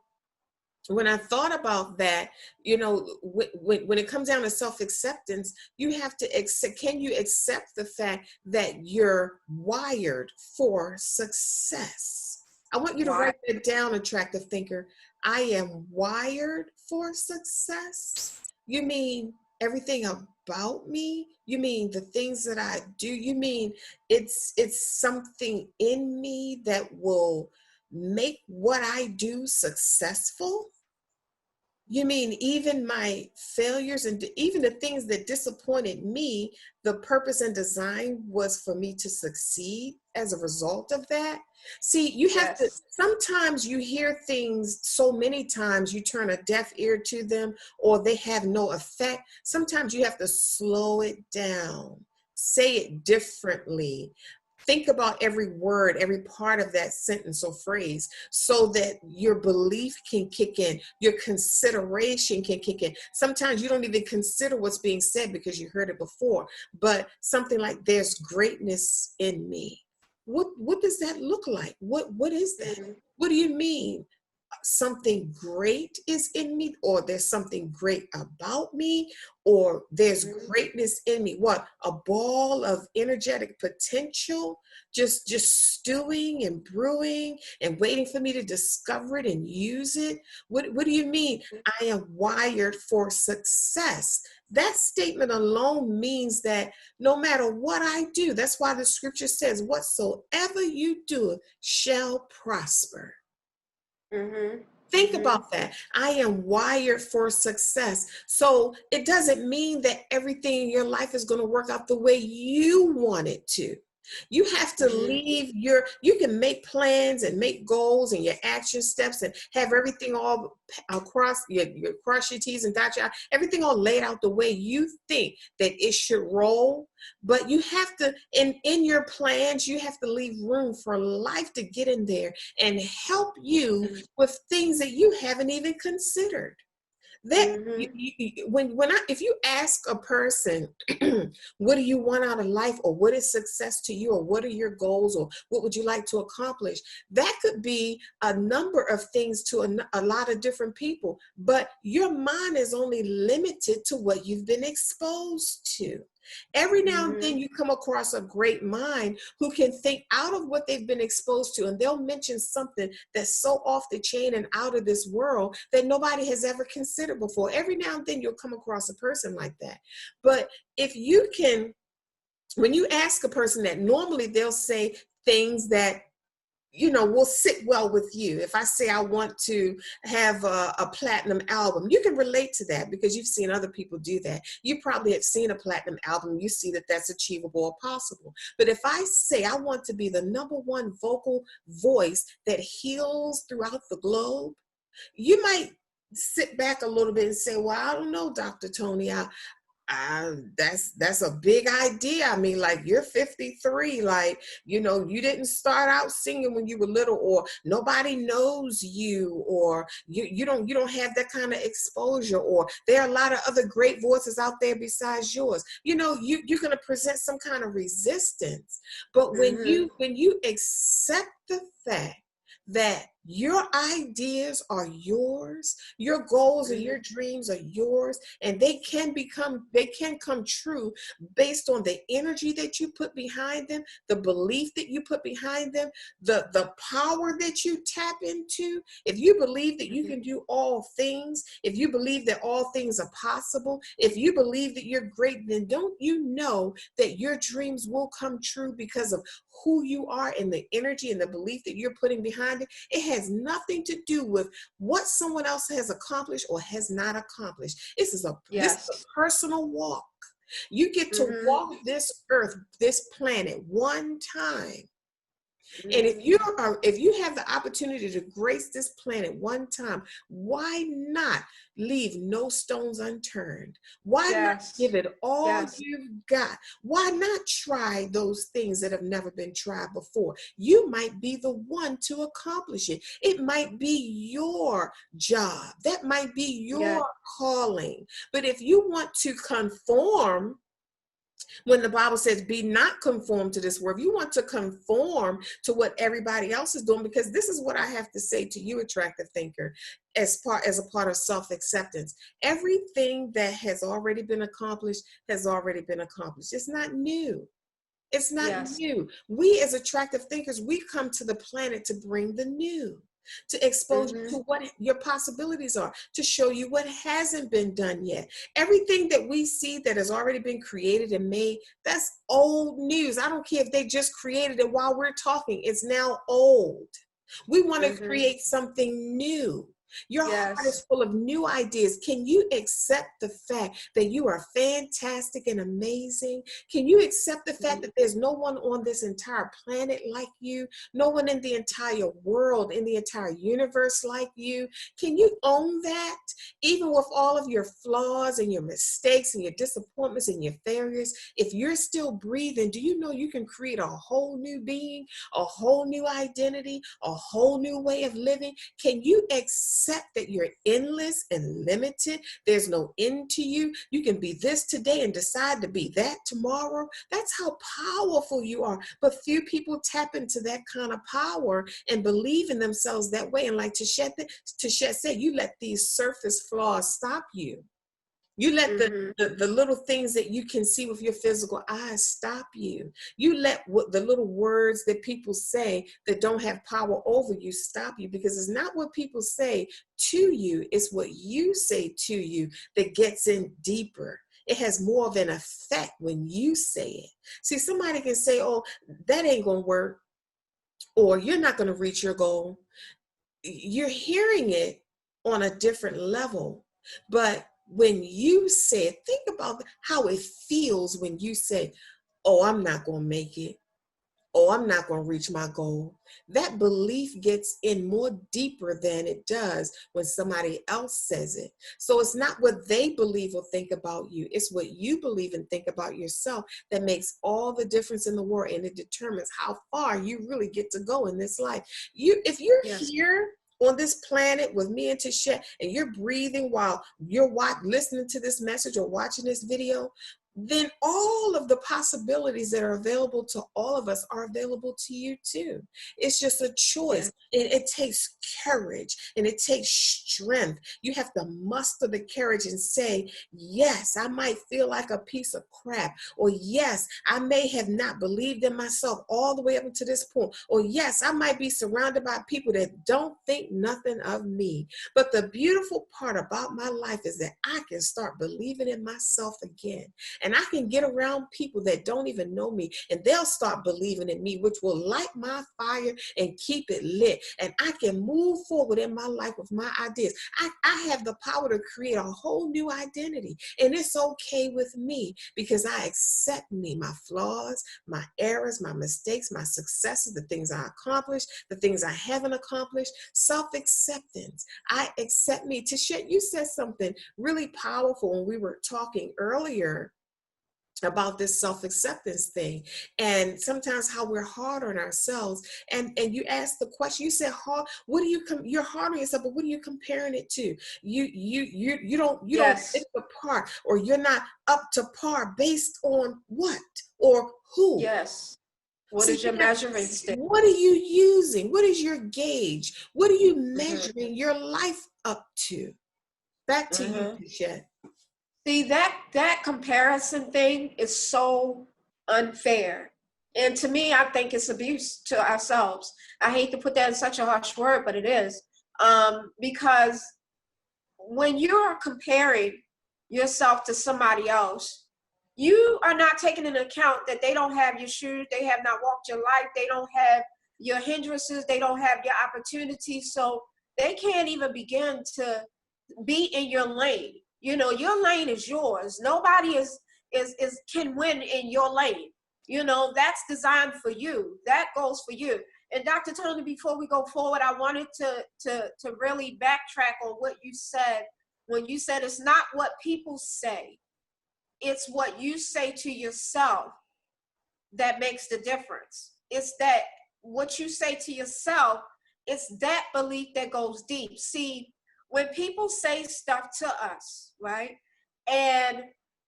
when I thought about that, when it comes down to self-acceptance, you have to accept, can you accept the fact that you're wired for success? I want you to write that down, attractive thinker. I am wired for success. You mean everything about me? You mean the things that I do? You mean it's something in me that will make what I do successful? You mean even my failures and even the things that disappointed me, the purpose and design was for me to succeed as a result of that? See, you have to, sometimes you hear things so many times you turn a deaf ear to them, or they have no effect. Sometimes you have to slow it down, say it differently. Think about every word, every part of that sentence or phrase, so that your belief can kick in, your consideration can kick in. Sometimes you don't even consider what's being said because you heard it before, but something like, there's greatness in me. What does that look like? What is that? What do you mean? something great is in me, or there's something great about me, or there's greatness in me. What? A ball of energetic potential just stewing and brewing and waiting for me to discover it and use it. What do you mean? I am wired for success. That statement alone means that no matter what I do, that's why the scripture says, whatsoever you do shall prosper. Think about that. I am wired for success. So it doesn't mean that everything in your life is going to work out the way you want it to. You have to leave you can make plans and make goals and your action steps and have everything all across cross your T's and dot your I's, everything all laid out the way you think that it should roll. But you have to, in your plans, you have to leave room for life to get in there and help you with things that you haven't even considered. That if you ask a person, what do you want out of life, or what is success to you, or what are your goals, or what would you like to accomplish? That could be a number of things to a lot of different people, but your mind is only limited to what you've been exposed to. Every now and then you come across a great mind who can think out of what they've been exposed to, and they'll mention something that's so off the chain and out of this world that nobody has ever considered before. Every now and then you'll come across a person like that. But if you can, when you ask a person that, normally they'll say things that will sit well with you. If I say I want to have a platinum album, you can relate to that because you've seen other people do that. You probably have seen a platinum album. You see that that's achievable or possible. But if I say I want to be the #1 vocal voice that heals throughout the globe, you might sit back a little bit and say, well, I don't know, Dr. Toni, that's a big idea. I mean, like, you're 53, like, you didn't start out singing when you were little, or nobody knows you, or you don't have that kind of exposure, or there are a lot of other great voices out there besides yours. You're going to present some kind of resistance. But when you accept the fact that your ideas are yours, your goals and your dreams are yours, and they can come true based on the energy that you put behind them, the belief that you put behind them, the power that you tap into. If you believe that you can do all things, if you believe that all things are possible, if you believe that you're great, then don't you know that your dreams will come true because of who you are and the energy and the belief that you're putting behind it? It has nothing to do with what someone else has accomplished or has not accomplished. This is a personal walk. You get to walk this earth, this planet, one time. And if you have the opportunity to grace this planet one time, why not leave no stones unturned? Why not give it all you've got? Why not try those things that have never been tried before? You might be the one to accomplish it. It might be your job. That might be your calling. But if you want to conform, when the Bible says, be not conformed to this world, you want to conform to what everybody else is doing, because this is what I have to say to you, attractive thinker, as a part of self-acceptance. Everything that has already been accomplished has already been accomplished. It's not new. It's not new. We as attractive thinkers, we come to the planet to bring the new, to expose you to what your possibilities are, to show you what hasn't been done yet. Everything that we see that has already been created and made, that's old news. I don't care if they just created it while we're talking. It's now old. We want to create something new. Your heart is full of new ideas. Can you accept the fact that you are fantastic and amazing? Can you accept the fact that there's no one on this entire planet like you? No one in the entire world, in the entire universe like you? Can you own that? Even with all of your flaws and your mistakes and your disappointments and your failures, if you're still breathing, do you know you can create a whole new being, a whole new identity, a whole new way of living? Can you accept accept that you're endless and limited. There's no end to you. You can be this today and decide to be that tomorrow. That's how powerful you are. But few people tap into that kind of power and believe in themselves that way. And like Tichet said, you let these surface flaws stop you. You let the little things that you can see with your physical eyes stop you. You let the little words that people say that don't have power over you stop you, because it's not what people say to you, it's what you say to you that gets in deeper. It has more of an effect when you say it. See, somebody can say, oh, that ain't gonna work, or you're not gonna reach your goal. You're hearing it on a different level, but when you say it, think about how it feels when you say, oh, I'm not going to make it. Oh, I'm not going to reach my goal. That belief gets in more deeper than it does when somebody else says it. So it's not what they believe or think about you. It's what you believe and think about yourself that makes all the difference in the world, and it determines how far you really get to go in this life. If you're here on this planet with me and Tichet, and you're breathing while you're listening to this message or watching this video, then all of the possibilities that are available to all of us are available to you too. It's just a choice. It takes courage and it takes strength. You have to muster the courage and say, yes, I might feel like a piece of crap, or yes, I may have not believed in myself all the way up until this point, or yes, I might be surrounded by people that don't think nothing of me. But the beautiful part about my life is that I can start believing in myself again. And I can get around people that don't even know me, and they'll start believing in me, which will light my fire and keep it lit. And I can move forward in my life with my ideas. I have the power to create a whole new identity. And it's okay with me, because I accept me, my flaws, my errors, my mistakes, my successes, the things I accomplished, the things I haven't accomplished. Self-acceptance. I accept me. Tichet, you said something really powerful when we were talking earlier about this self-acceptance thing, and sometimes how we're hard on ourselves. And you asked the question, you said, what do you're hard on yourself, but what are you comparing it to? You don't hit the par, or you're not up to par based on what or who? What is your measuring stick? What are you using? What is your gauge? What are you measuring your life up to? Back to you, Tichet. See, that comparison thing is so unfair. And to me, I think it's abuse to ourselves. I hate to put that in such a harsh word, but it is. Because when you're comparing yourself to somebody else, you are not taking into account that they don't have your shoes, they have not walked your life, they don't have your hindrances, they don't have your opportunities, so they can't even begin to be in your lane. You know, your lane is yours. Nobody can win in your lane. You know, that's designed for you. That goes for you. And Dr. Toni, before we go forward, I wanted to really backtrack on what you said when you said it's not what people say, it's what you say to yourself that makes the difference. It's that what you say to yourself, it's that belief that goes deep. See, when people say stuff to us, right? And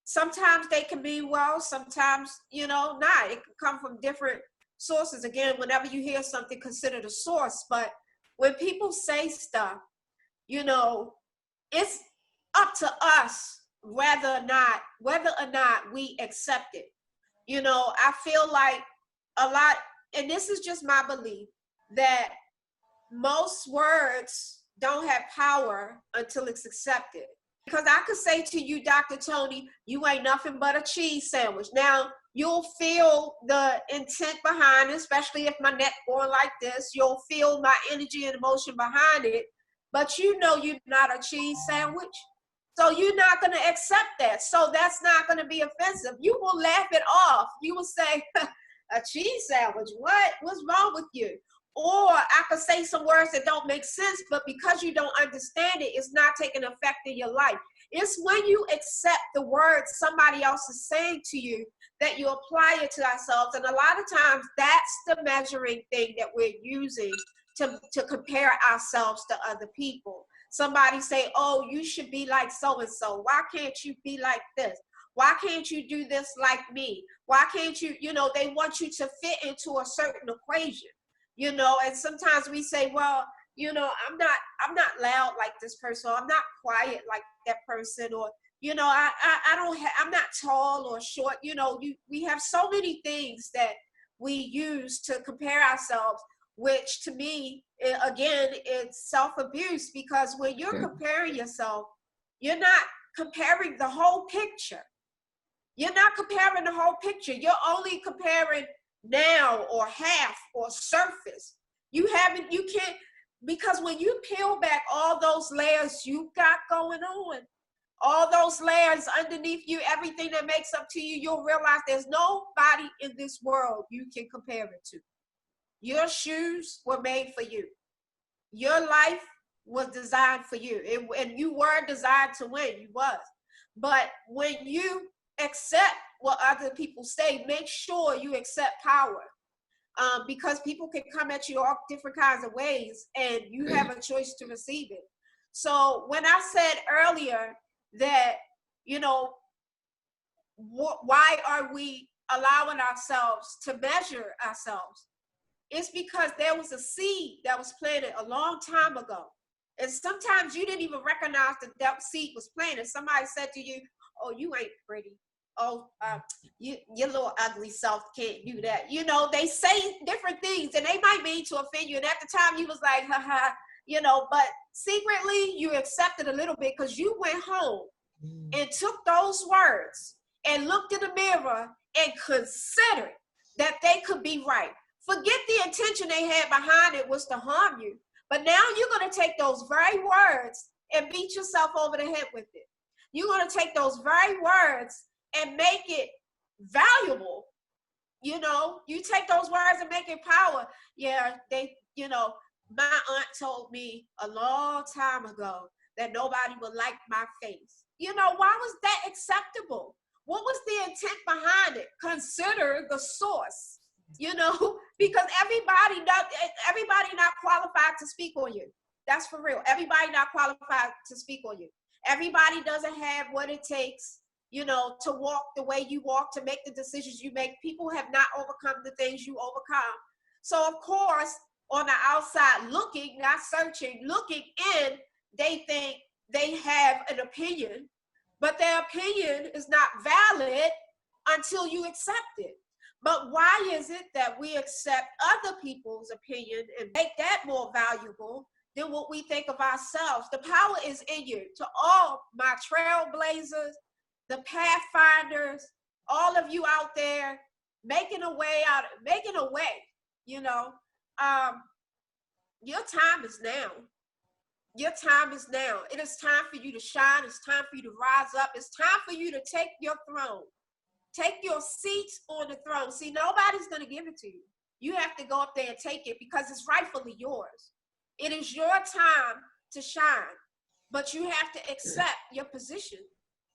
sometimes they can be well, sometimes, not. It can come from different sources. Again, whenever you hear something, consider the source. But when people say stuff, it's up to us whether or not we accept it. I feel like a lot, and this is just my belief, that most words don't have power until it's accepted. Because I could say to you, Dr. Toni, you ain't nothing but a cheese sandwich. Now, you'll feel the intent behind it, especially if my neck going like this. You'll feel my energy and emotion behind it. But you're not a cheese sandwich. So you're not going to accept that. So that's not going to be offensive. You will laugh it off. You will say, a cheese sandwich? What? What's wrong with you? Or I could say some words that don't make sense, but because you don't understand it, it's not taking effect in your life. It's when you accept the words somebody else is saying to you that you apply it to ourselves. And a lot of times that's the measuring thing that we're using to compare ourselves to other people. Somebody say, oh, you should be like so-and-so. Why can't you be like this? Why can't you do this like me? Why can't you, they want you to fit into a certain equation, and sometimes we say, well, I'm not loud like this person, or I'm not quiet like that person, or, I'm not tall or short. We have so many things that we use to compare ourselves, which to me, again, it's self-abuse, because when you're comparing yourself, you're not comparing the whole picture. You're not comparing the whole picture. You're only comparing now or half or surface. You can't, because when you peel back all those layers you got going on, all those layers underneath you, everything that makes up to you, you'll realize there's nobody in this world you can compare it to. Your shoes were made for you. Your life was designed for you. And you were designed to win. You was. But when you accept what other people say, make sure you accept power. Because people can come at you all different kinds of ways, and you have a choice to receive it. So when I said earlier that, why are we allowing ourselves to measure ourselves? It's because there was a seed that was planted a long time ago. And sometimes you didn't even recognize that that seed was planted. Somebody said to you, oh, you ain't pretty. Oh, your little ugly self can't do that. They say different things, and they might mean to offend you. And at the time you was like, haha, but secretly you accepted a little bit, because you went home and took those words and looked in the mirror and considered that they could be right. Forget the intention they had behind it was to harm you. But now you're going to take those very words and beat yourself over the head with it. You're going to take those very words and make it valuable. You take those words and make it power. Yeah, my aunt told me a long time ago that nobody would like my face. Why was that acceptable? What was the intent behind it? Consider the source. Because everybody not qualified to speak on you. That's for real. Everybody not qualified to speak on you. Everybody doesn't have what it takes, to walk the way you walk, to make the decisions you make. People have not overcome the things you overcome. So of course, on the outside looking, not searching, looking in, they think they have an opinion, but their opinion is not valid until you accept it. But why is it that we accept other people's opinion and make that more valuable than what we think of ourselves? The power is in you. To all my trailblazers, the pathfinders, all of you out there making a way. Your time is now. Your time is now. It is time for you to shine. It's time for you to rise up. It's time for you to take your throne. Take your seats on the throne. See, nobody's going to give it to you. You have to go up there and take it, because it's rightfully yours. It is your time to shine, but you have to accept your position.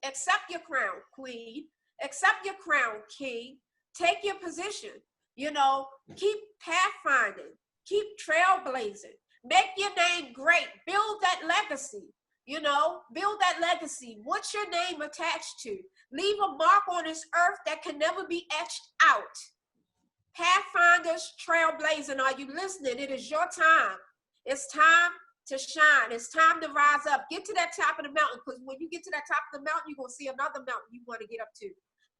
Accept your crown, queen. Accept your crown, king. Take your position. Keep pathfinding. Keep trailblazing. Make your name great. Build that legacy. Build that legacy. What's your name attached to? Leave a mark on this earth that can never be etched out. Pathfinders, trailblazing, are you listening? It is your time. It's time to shine. It's time to rise up. Get to that top of the mountain, because when you get to that top of the mountain, you're going to see another mountain you want to get up to.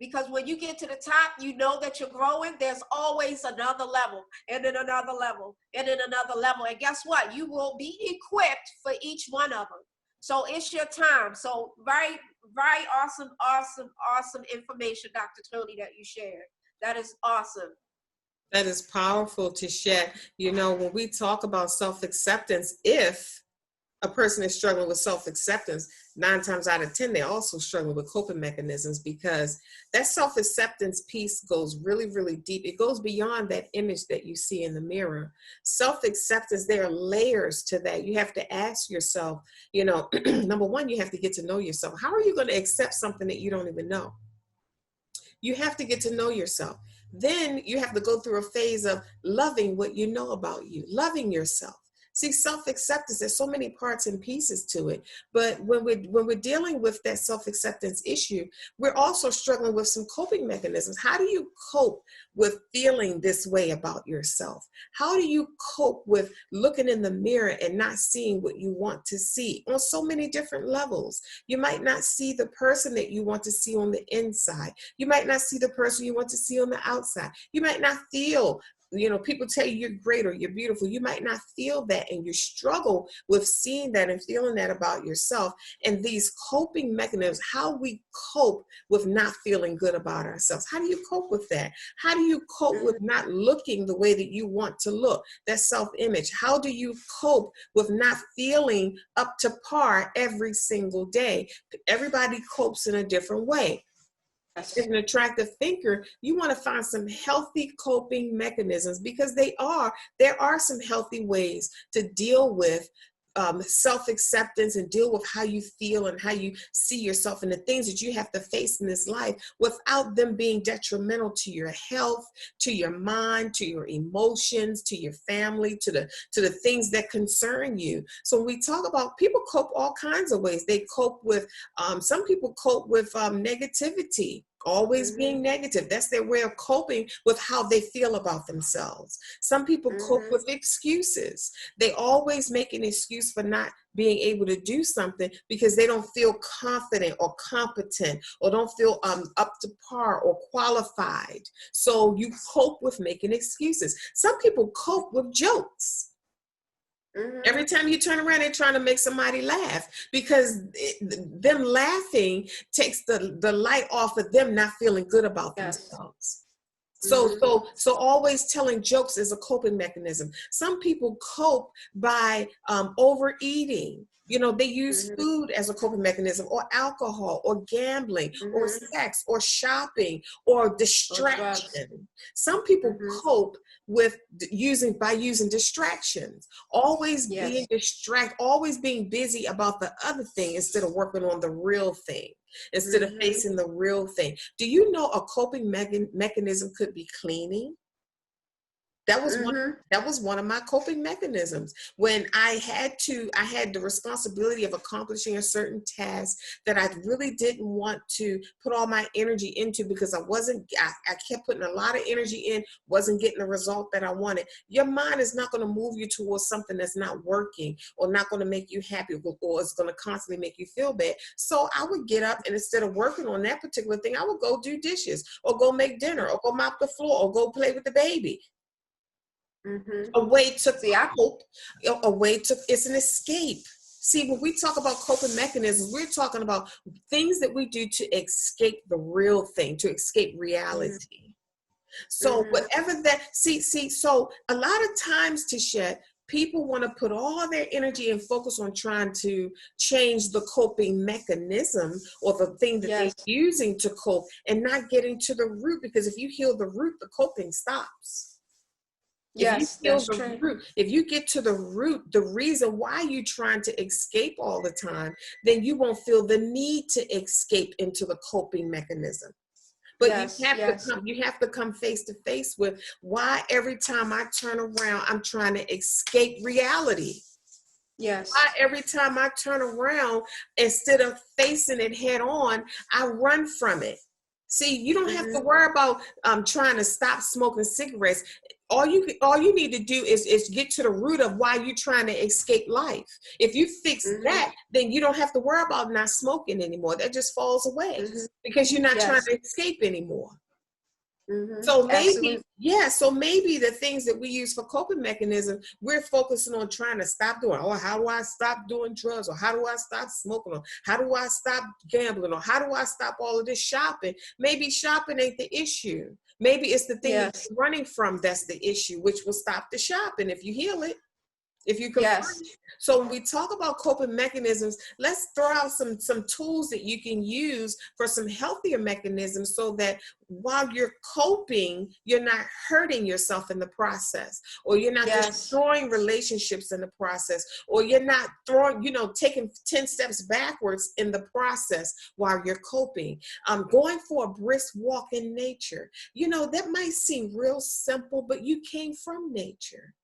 Because when you get to the top, you know that you're growing. There's always another level, and then another level, and then another level. And guess what? You will be equipped for each one of them. So it's your time. So very, very awesome information, Dr. Toni, that you shared. That is awesome. That is powerful, Tichet. When we talk about self-acceptance, if a person is struggling with self-acceptance, 9 times out of 10, they're also struggling with coping mechanisms, because that self-acceptance piece goes really, really deep. It goes beyond that image that you see in the mirror. Self-acceptance, there are layers to that. You have to ask yourself, number one, you have to get to know yourself. How are you going to accept something that you don't even know? You have to get to know yourself. Then you have to go through a phase of loving what you know about you, loving yourself. See, self-acceptance, there's so many parts and pieces to it. But when we're dealing with that self-acceptance issue, we're also struggling with some coping mechanisms. How do you cope with feeling this way about yourself? How do you cope with looking in the mirror and not seeing what you want to see on so many different levels? You might not see the person that you want to see on the inside. You might not see the person you want to see on the outside. You might not feel, people tell you you're great or you're beautiful. You might not feel that, and you struggle with seeing that and feeling that about yourself. And these coping mechanisms, how we cope with not feeling good about ourselves. How do you cope with that? How do you cope with not looking the way that you want to look? That self-image. How do you cope with not feeling up to par every single day? Everybody copes in a different way. As an attractive thinker, you want to find some healthy coping mechanisms, because there are some healthy ways to deal with self-acceptance and deal with how you feel and how you see yourself and the things that you have to face in this life without them being detrimental to your health, to your mind, to your emotions, to your family, to the things that concern you. So when we talk about, people cope all kinds of ways. They cope with, some people cope with negativity. Always being negative. That's their way of coping with how they feel about themselves. Some people cope with excuses. They always make an excuse for not being able to do something because they don't feel confident or competent or don't feel up to par or qualified. So you cope with making excuses. Some people cope with jokes. Every time you turn around, they're trying to make somebody laugh, because them laughing takes the light off of them not feeling good about themselves. So always telling jokes is a coping mechanism. Some people cope by overeating. They use food as a coping mechanism, or alcohol, or gambling, or sex, or shopping, or distraction. Some people cope with using distractions, always being distracted, always being busy about the other thing instead of working on the real thing, instead of facing the real thing. Do you know a coping mechanism could be cleaning? That was one of my coping mechanisms. When I had the responsibility of accomplishing a certain task that I really didn't want to put all my energy into, because I kept putting a lot of energy in, wasn't getting the result that I wanted. Your mind is not going to move you towards something that's not working, or not going to make you happy, or it's going to constantly make you feel bad. So I would get up, and instead of working on that particular thing, I would go do dishes, or go make dinner, or go mop the floor, or go play with the baby. A way to cope, it's an escape. See, when we talk about coping mechanisms, we're talking about things that we do to escape the real thing, to escape reality. So whatever that, so a lot of times, Tichet, people want to put all their energy and focus on trying to change the coping mechanism, or the thing that they're using to cope, and not getting to the root, because if you heal the root, the coping stops. If you get to the root, the reason why you're trying to escape all the time, then you won't feel the need to escape into the coping mechanism. But you have to come face to face with why every time I turn around, I'm trying to escape reality. Why every time I turn around, instead of facing it head on, I run from it. See, you don't have to worry about trying to stop smoking cigarettes. All you need to do is get to the root of why you're trying to escape life. If you fix that, then you don't have to worry about not smoking anymore. That just falls away, because you're not trying to escape anymore. So maybe the things that we use for coping mechanisms, we're focusing on trying to stop doing. Oh, how do I stop doing drugs? Or how do I stop smoking? Or how do I stop gambling? Or how do I stop all of this shopping? Maybe shopping ain't the issue. Maybe it's the thing that you're running from that's the issue, which will stop the shopping if you heal it. If you can So when we talk about coping mechanisms, let's throw out some tools that you can use for some healthier mechanisms, so that while you're coping, you're not hurting yourself in the process, or you're not destroying relationships in the process, or you're not taking 10 steps backwards in the process while you're coping. Going for a brisk walk in nature. That might seem real simple, but you came from nature.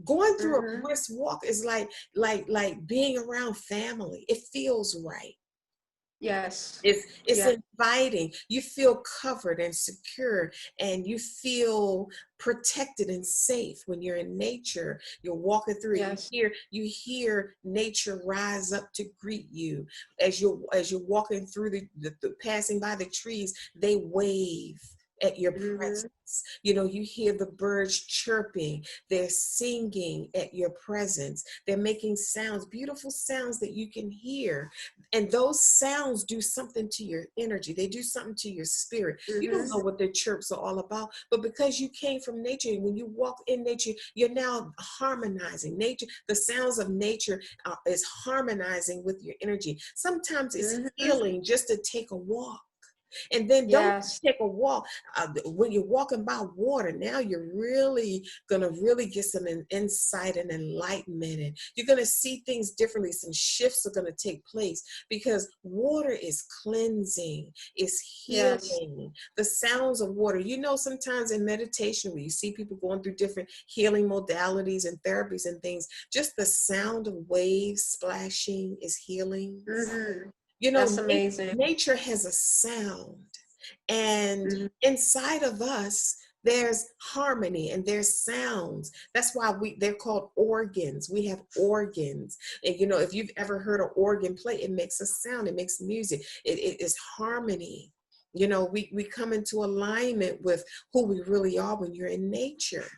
Going through a brisk brisk walk is like being around family. It feels right. Yes. It's Yeah. inviting. You feel covered and secure, and you feel protected and safe when you're in nature. You're walking through it. Yes. You hear nature rise up to greet you as you're walking through the passing by the trees. They wave at your Mm-hmm. presence. You hear the birds chirping. They're singing at your presence. They're making sounds, beautiful sounds that you can hear. And those sounds do something to your energy. They do something to your spirit. You don't Mm-hmm. know what the chirps are all about, but because you came from nature, and when you walk in nature, you're now harmonizing. Nature, the sounds of nature is harmonizing with your energy. Sometimes it's Mm-hmm. healing just to take a walk. And then don't Yes. take a walk. When you're walking by water, now you're really gonna get some insight and enlightenment, and you're gonna see things differently. Some shifts are gonna take place because water is cleansing, is Yes. healing. The sounds of water. Sometimes in meditation, where you see people going through different healing modalities and therapies and things, just the sound of waves splashing is healing. Mm-hmm. You know, That's amazing. nature has a sound, and Mm-hmm. inside of us, there's harmony and there's sounds. That's why they're called organs. We have organs. And if you've ever heard an organ play, it makes a sound, it makes music. It is harmony. We come into alignment with who we really are when you're in nature.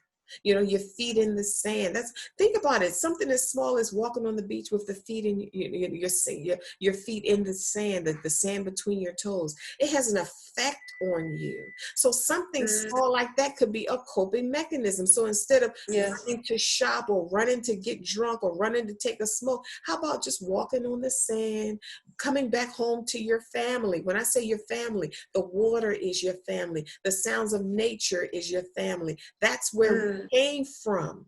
Your feet in the sand. Think about it. Something as small as walking on the beach with the feet in your feet in the sand, the sand between your toes. It has an effect on you. So something Mm-hmm. small like that could be a coping mechanism. So instead of Yes. running to shop or running to get drunk or running to take a smoke, how about just walking on the sand, coming back home to your family? When I say your family, the water is your family. The sounds of nature is your family. That's where we Mm-hmm. came from.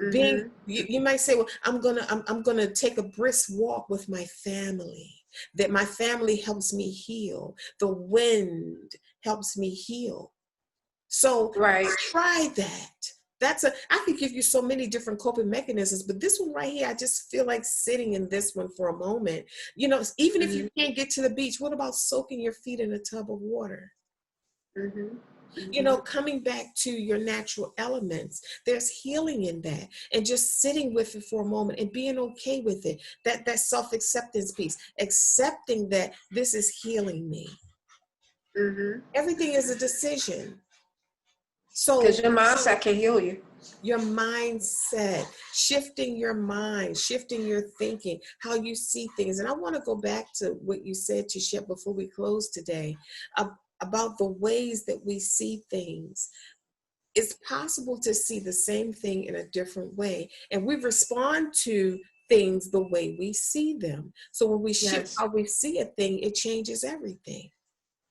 Mm-hmm. You might say, well, I'm gonna take a brisk walk with my family. That my family helps me heal. The wind helps me heal. So Right. try that. I could give you so many different coping mechanisms, but this one right here, I just feel like sitting in this one for a moment. Even if Mm-hmm. you can't get to the beach, what about soaking your feet in a tub of water? Mm-hmm. Mm-hmm. Coming back to your natural elements, there's healing in that, and just sitting with it for a moment and being okay with it. That self-acceptance piece, accepting that this is healing me. Mm-hmm. Everything is a decision. So Because your mindset can heal you. your mindset, shifting your mind, shifting your thinking, how you see things. And I want to go back to what you said, Tichet, before we close today, about the ways that we see things. It's possible to see the same thing in a different way, and we respond to things the way we see them. So when we shift Yes. how we see a thing, it changes everything.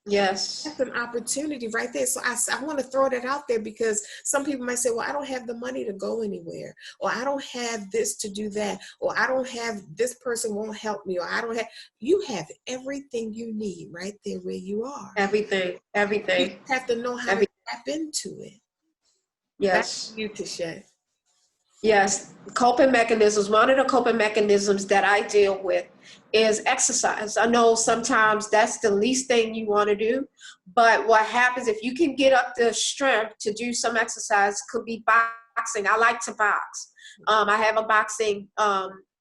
Yes. That's an opportunity right there. So I want to throw that out there, because some people might say, well, I don't have the money to go anywhere, or I don't have this to do that, or I don't have, this person won't help me, or you have everything you need right there where you are. Everything. You Everything. just have to know how to tap into it. Back Yes. to you, Tichet. Yes. Coping mechanisms. One of the coping mechanisms that I deal with is exercise. I know sometimes that's the least thing you want to do, but what happens if you can get up the strength to do some exercise? Could be boxing. I like to box. I have a boxing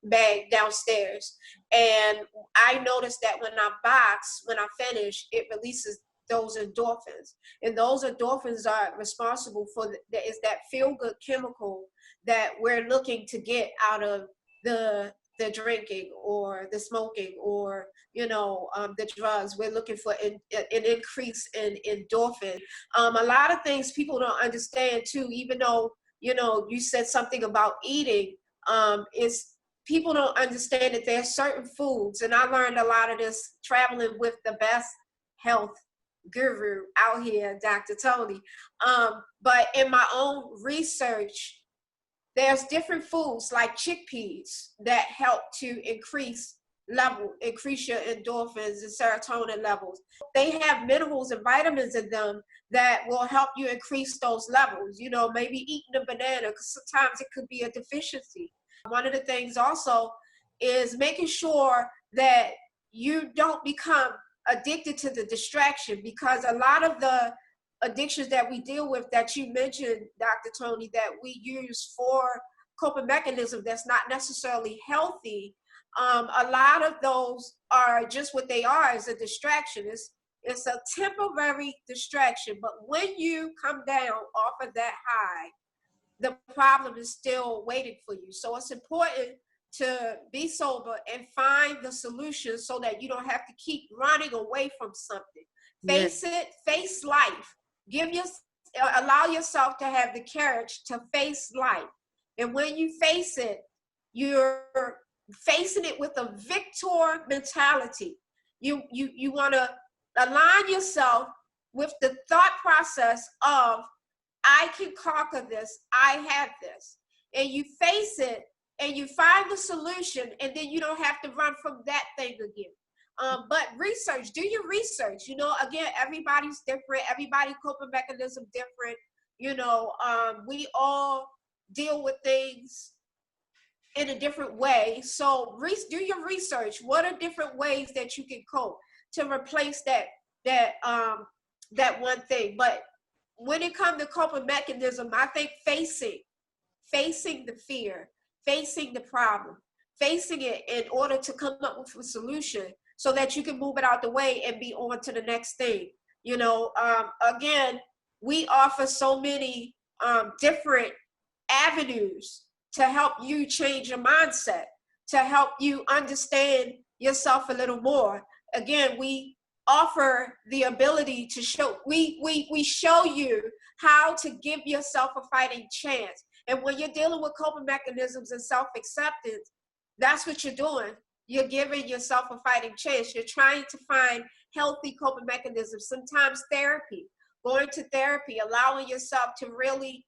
bag downstairs, and I noticed that when I box, when I finish, it releases those endorphins, and those endorphins are responsible for is that feel good chemical that we're looking to get out of the drinking or the smoking, or the drugs. We're looking for an increase in endorphin. A lot of things people don't understand too, even though you said something about eating. Is People don't understand that there are certain foods, and I learned a lot of this traveling with the best health guru out here, Dr. Toni. But in my own research, there's different foods like chickpeas that help to increase level, increase your endorphins and serotonin levels. They have minerals and vitamins in them that will help you increase those levels. You know, maybe eating a banana, because sometimes it could be a deficiency. One of the things also is making sure that you don't become addicted to the distraction, because a lot of the addictions that we deal with that you mentioned, Dr. Toni, that we use for coping mechanism that's not necessarily healthy, a lot of those are just what they are, is a distraction. It's a temporary distraction, but when you come down off of that high, the problem is still waiting for you. So it's important to be sober and find the solution so that you don't have to keep running away from something. Face it, face life. Allow yourself to have the courage to face life. And when you face it, you're facing it with a victor mentality. You want to align yourself with the thought process of, I can conquer this, I have this. And you face it and you find the solution, and then you don't have to run from that thing again. But research, do your research. You know, again, everybody's different. Everybody's coping mechanism different. You know, we all deal with things in a different way. So do your research. What are different ways that you can cope to replace that one thing? But when it comes to coping mechanism, I think facing the fear, facing the problem, facing it in order to come up with a solution so that you can move it out the way and be on to the next thing. You know, again, we offer so many different avenues to help you change your mindset, to help you understand yourself a little more. Again, we offer the ability to show, we show you how to give yourself a fighting chance. And when you're dealing with coping mechanisms and self-acceptance, that's what you're doing. You're giving yourself a fighting chance. You're trying to find healthy coping mechanisms. Sometimes therapy, going to therapy, allowing yourself to really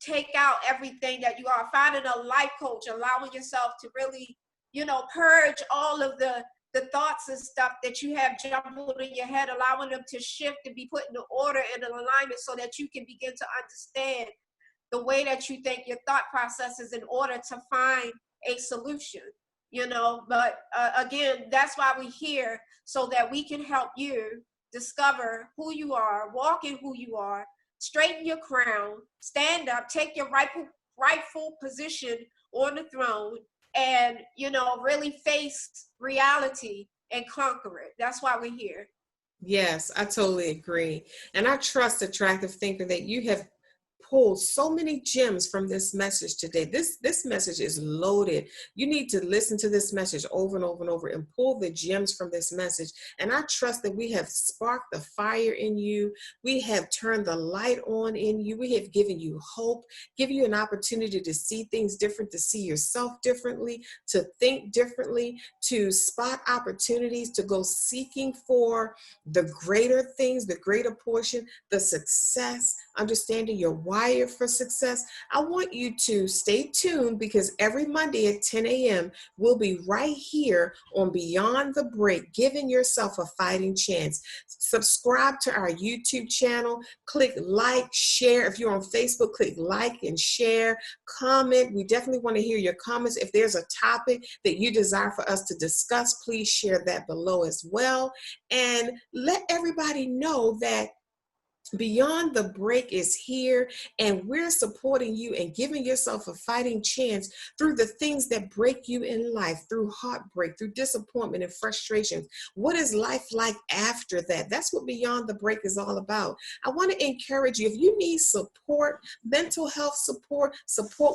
take out everything that you are, finding a life coach, allowing yourself to really, you know, purge all of the thoughts and stuff that you have jumbled in your head, allowing them to shift and be put in order and in alignment so that you can begin to understand the way that you think, your thought processes, in order to find a solution, you know. But again, that's why we're here, so that we can help you discover who you are, walk in who you are, straighten your crown, stand up, take your rightful position on the throne, and, you know, really face reality and conquer it. That's why we're here. Yes, I totally agree. And I trust, Attractive Thinker, that you have pulled so many gems from this message today. This message is loaded. You need to listen to this message over and over and over and pull the gems from this message. And I trust that we have sparked the fire in you. We have turned the light on in you. We have given you hope, give you an opportunity to see things different, to see yourself differently, to think differently, to spot opportunities, to go seeking for the greater things, the greater portion, the success, understanding your wired for success. I want you to stay tuned, because every Monday at 10 a.m. we'll be right here on Beyond the Break, giving yourself a fighting chance. Subscribe to our YouTube channel, click like, share. If you're on Facebook, click like and share, comment. We definitely want to hear your comments. If there's a topic that you desire for us to discuss, please share that below as well. And let everybody know that Beyond the Break is here, and we're supporting you and giving yourself a fighting chance through the things that break you in life, through heartbreak, through disappointment and frustrations. What is life like after that? That's what Beyond the Break is all about. I want to encourage you, if you need support, mental health support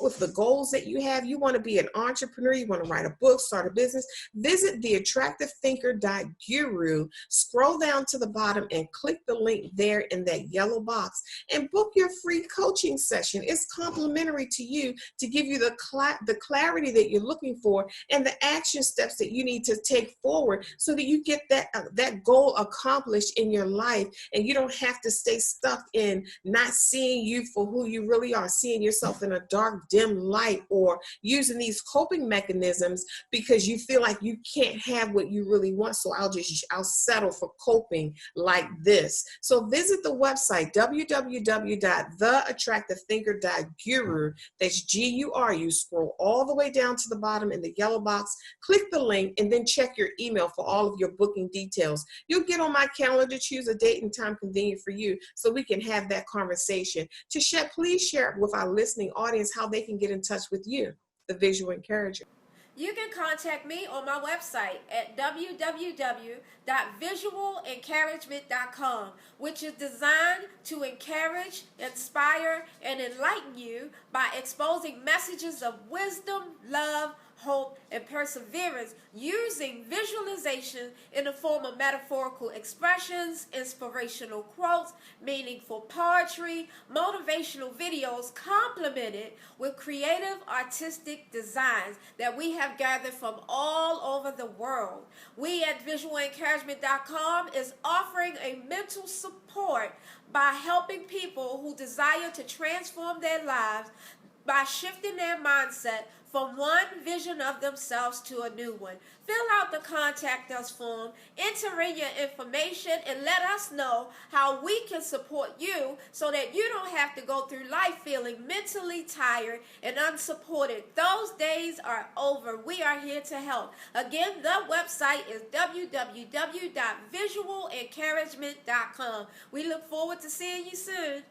with the goals that you have, you want to be an entrepreneur, you want to write a book, start a business, visit theattractivethinker.guru, scroll down to the bottom and click the link there in that that yellow box and book your free coaching session. It's complimentary to you to give you the clarity that you're looking for and the action steps that you need to take forward so that you get that goal accomplished in your life, and you don't have to stay stuck in not seeing you for who you really are, seeing yourself in a dark, dim light, or using these coping mechanisms because you feel like you can't have what you really want. So I'll settle for coping like this. So visit the website www.theattractivethinker.guru. That's GURU. Scroll all the way down to the bottom in the yellow box, click the link, and then check your email for all of your booking details. You'll get on my calendar to choose a date and time convenient for you so we can have that conversation. Tichet, please share with our listening audience how they can get in touch with you, the visual encourager. You can contact me on my website at www.visualencouragement.com, which is designed to encourage, inspire, and enlighten you by exposing messages of wisdom, love, hope, and perseverance using visualization in the form of metaphorical expressions, inspirational quotes, meaningful poetry, motivational videos complemented with creative artistic designs that we have gathered from all over the world. We at visualencouragement.com is offering a mental support by helping people who desire to transform their lives by shifting their mindset from one vision of themselves to a new one. Fill out the Contact Us form, enter in your information, and let us know how we can support you so that you don't have to go through life feeling mentally tired and unsupported. Those days are over. We are here to help. Again, the website is www.visualencouragement.com. We look forward to seeing you soon.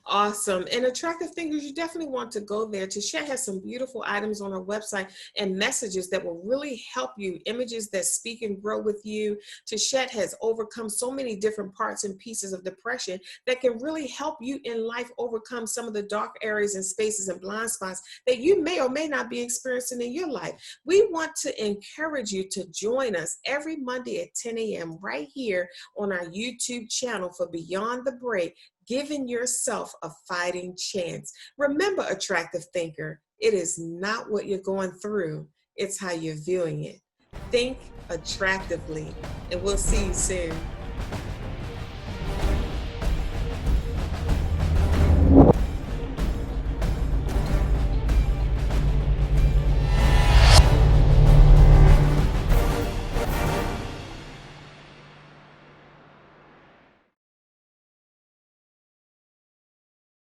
Awesome. And Attractive Thinkers, you definitely want to go there. Tichet has some beautiful items on her website and messages that will really help you, images that speak and grow with you. Tichet has overcome so many different parts and pieces of depression that can really help you in life overcome some of the dark areas and spaces and blind spots that you may or may not be experiencing in your life. We want to encourage you to join us every Monday at 10 a.m. right here on our YouTube channel for Beyond the Break, giving yourself a fighting chance. Remember, Attractive Thinker, it is not what you're going through, it's how you're viewing it. Think attractively, and we'll see you soon.